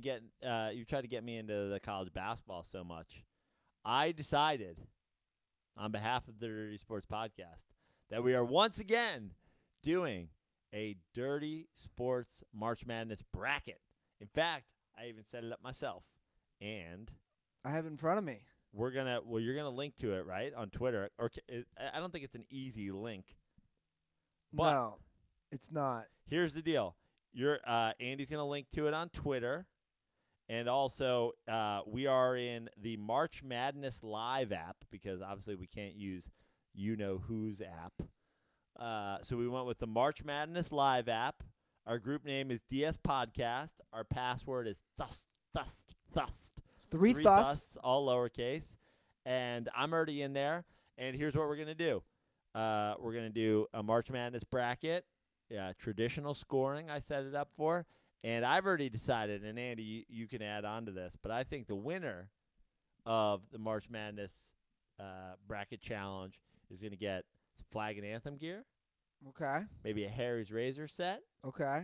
get me into the college basketball so much. I decided, on behalf of the Dirty Sports Podcast, that we are once again doing a Dirty Sports March Madness bracket. In fact, I even set it up myself, and I have it in front of me. you're gonna link to it right on Twitter, or I don't think it's an easy link. But No, it's not. here's the deal. Andy's going to link to it on Twitter. And also, we are in the March Madness Live app because obviously we can't use you-know-who's app. So we went with the March Madness Live app. Our group name is DS Podcast. Our password is thust. Three thus. All lowercase. And I'm already in there. And here's what we're going to do. We're going to do a March Madness bracket. Yeah, traditional scoring I set it up for. And I've already decided, and Andy, you can add on to this, but I think the winner of the March Madness bracket challenge is going to get some flag and anthem gear, Okay. maybe a Harry's Razor set, Okay.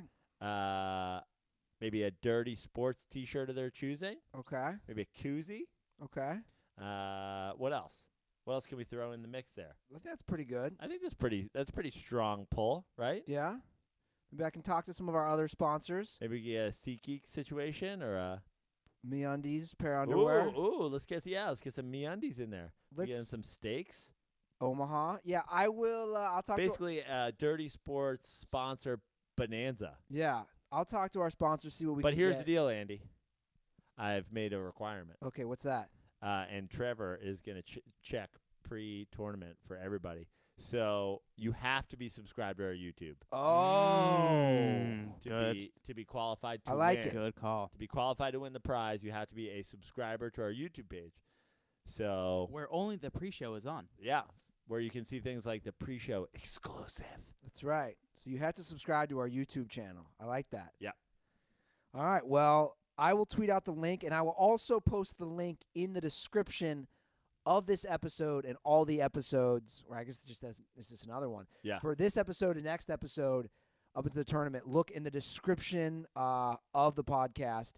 maybe a Dirty Sports T-shirt of their choosing, Okay. maybe a koozie. Okay. What else? What else can we throw in the mix there? I think that's pretty good. I think that's pretty strong pull, right? Yeah. Maybe I can talk to some of our other sponsors. Maybe get a SeatGeek situation or a MeUndies, pair of underwear. Ooh, let's get some MeUndies in there. Get in some steaks. Omaha. Yeah, I will. I'll talk. Basically, Dirty Sports sponsor bonanza. Yeah, I'll talk to our sponsors, see what we. But can here's get. the deal, Andy. I've made a requirement. Okay, what's that? And Trevor is going to check pre-tournament for everybody. So you have to be subscribed to our YouTube. To be qualified to I like win. it. Good call. To be qualified to win the prize, you have to be a subscriber to our YouTube page. So Where only the pre-show is on. yeah, where you can see things like the pre-show exclusive. That's right. So you have to subscribe to our YouTube channel. I like that. Yeah. All right. Well, I will tweet out the link, and I will also post the link in the description of this episode and all the episodes, or I guess it's just another one. Yeah. For this episode and next episode up into the tournament, look in the description of the podcast.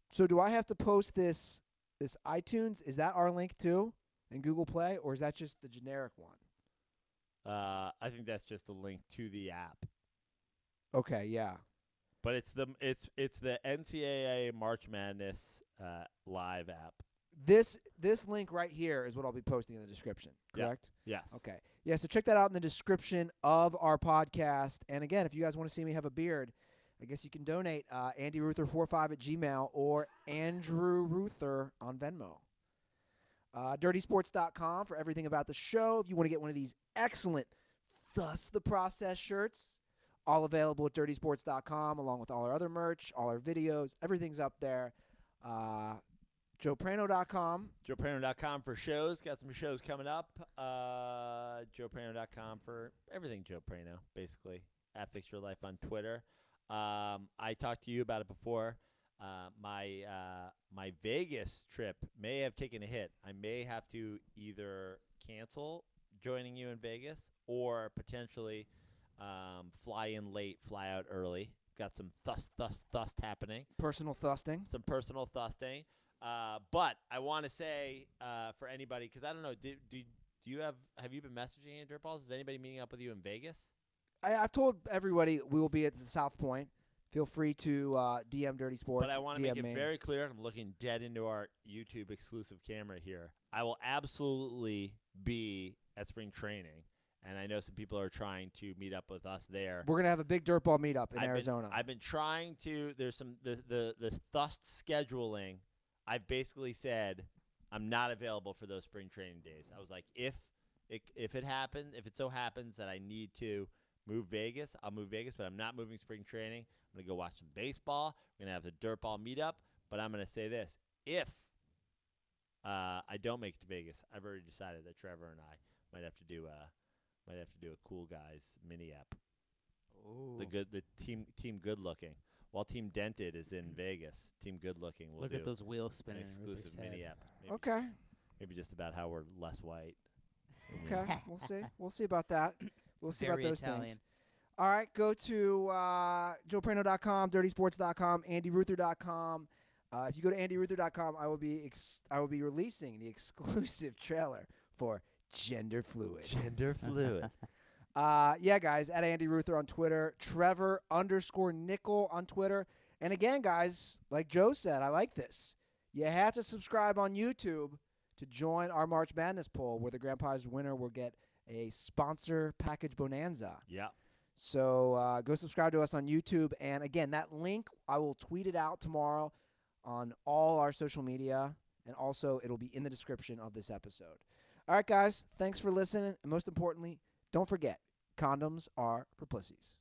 So do I have to post this iTunes? Is that our link too in Google Play, or is that just the generic one? I think that's just a link to the app. Okay, yeah. But it's the NCAA March Madness live app. This link right here is what I'll be posting in the description, correct? Yeah. Yes. Okay. Yeah, so check that out in the description of our podcast. And again, if you guys want to see me have a beard, I guess you can donate AndyRuther45@gmail or Andrew Ruther on Venmo. DirtySports.com for everything about the show. If you want to get one of these excellent Thus the Process shirts, all available at DirtySports.com along with all our other merch, all our videos. Everything's up there. JoePraino.com. JoePraino.com for shows. Got some shows coming up. JoePraino.com for everything Joe Praino, basically. At Fix Your Life on Twitter. I talked to you about it before. My Vegas trip may have taken a hit. I may have to either cancel joining you in Vegas or potentially fly in late, fly out early. Got some thust happening. Personal thusting. Some personal thusting. But I want to say for anybody, because I don't know, have you been messaging any Dirtballs? Is anybody meeting up with you in Vegas? I've told everybody we will be at the South Point. Feel free to DM Dirty Sports. But I want to make it very clear. I'm looking dead into our YouTube exclusive camera here. I will absolutely be at spring training, and I know some people are trying to meet up with us there. We're gonna have a big dirtball meetup in Arizona. I've been trying to. There's some the thust scheduling. I've basically said I'm not available for those spring training days. I was like, if it happens, if it so happens that I need to move Vegas, I'll move Vegas, but I'm not moving spring training. I'm going to go watch some baseball. We're going to have the Dirtball meetup, but I'm going to say this. If I don't make it to Vegas, I've already decided that Trevor and I might have to do a Cool Guys mini app. Ooh. The team good looking. While Team Dented is in Vegas, Team Good Looking will Look do at those wheels an spinning. exclusive mini app. Okay. Maybe just about how we're less white. Okay. We'll see. We'll see about that. We'll see Very about those Italian. things. All right. Go to JoePraino.com, DirtySports.com, AndyRuther.com. If you go to AndyRuther.com, I will be releasing the exclusive trailer for Gender Fluid. Gender fluid. Yeah, guys, at Andy Ruther on Twitter, Trevor_Nickel on Twitter. And again, guys, like Joe said, I like this. You have to subscribe on YouTube to join our March Madness poll, where the Grand Prize winner will get a sponsor package bonanza. Yeah. So go subscribe to us on YouTube. And again, that link, I will tweet it out tomorrow on all our social media. And also, it'll be in the description of this episode. All right, guys, thanks for listening. And most importantly, don't forget, condoms are for pussies.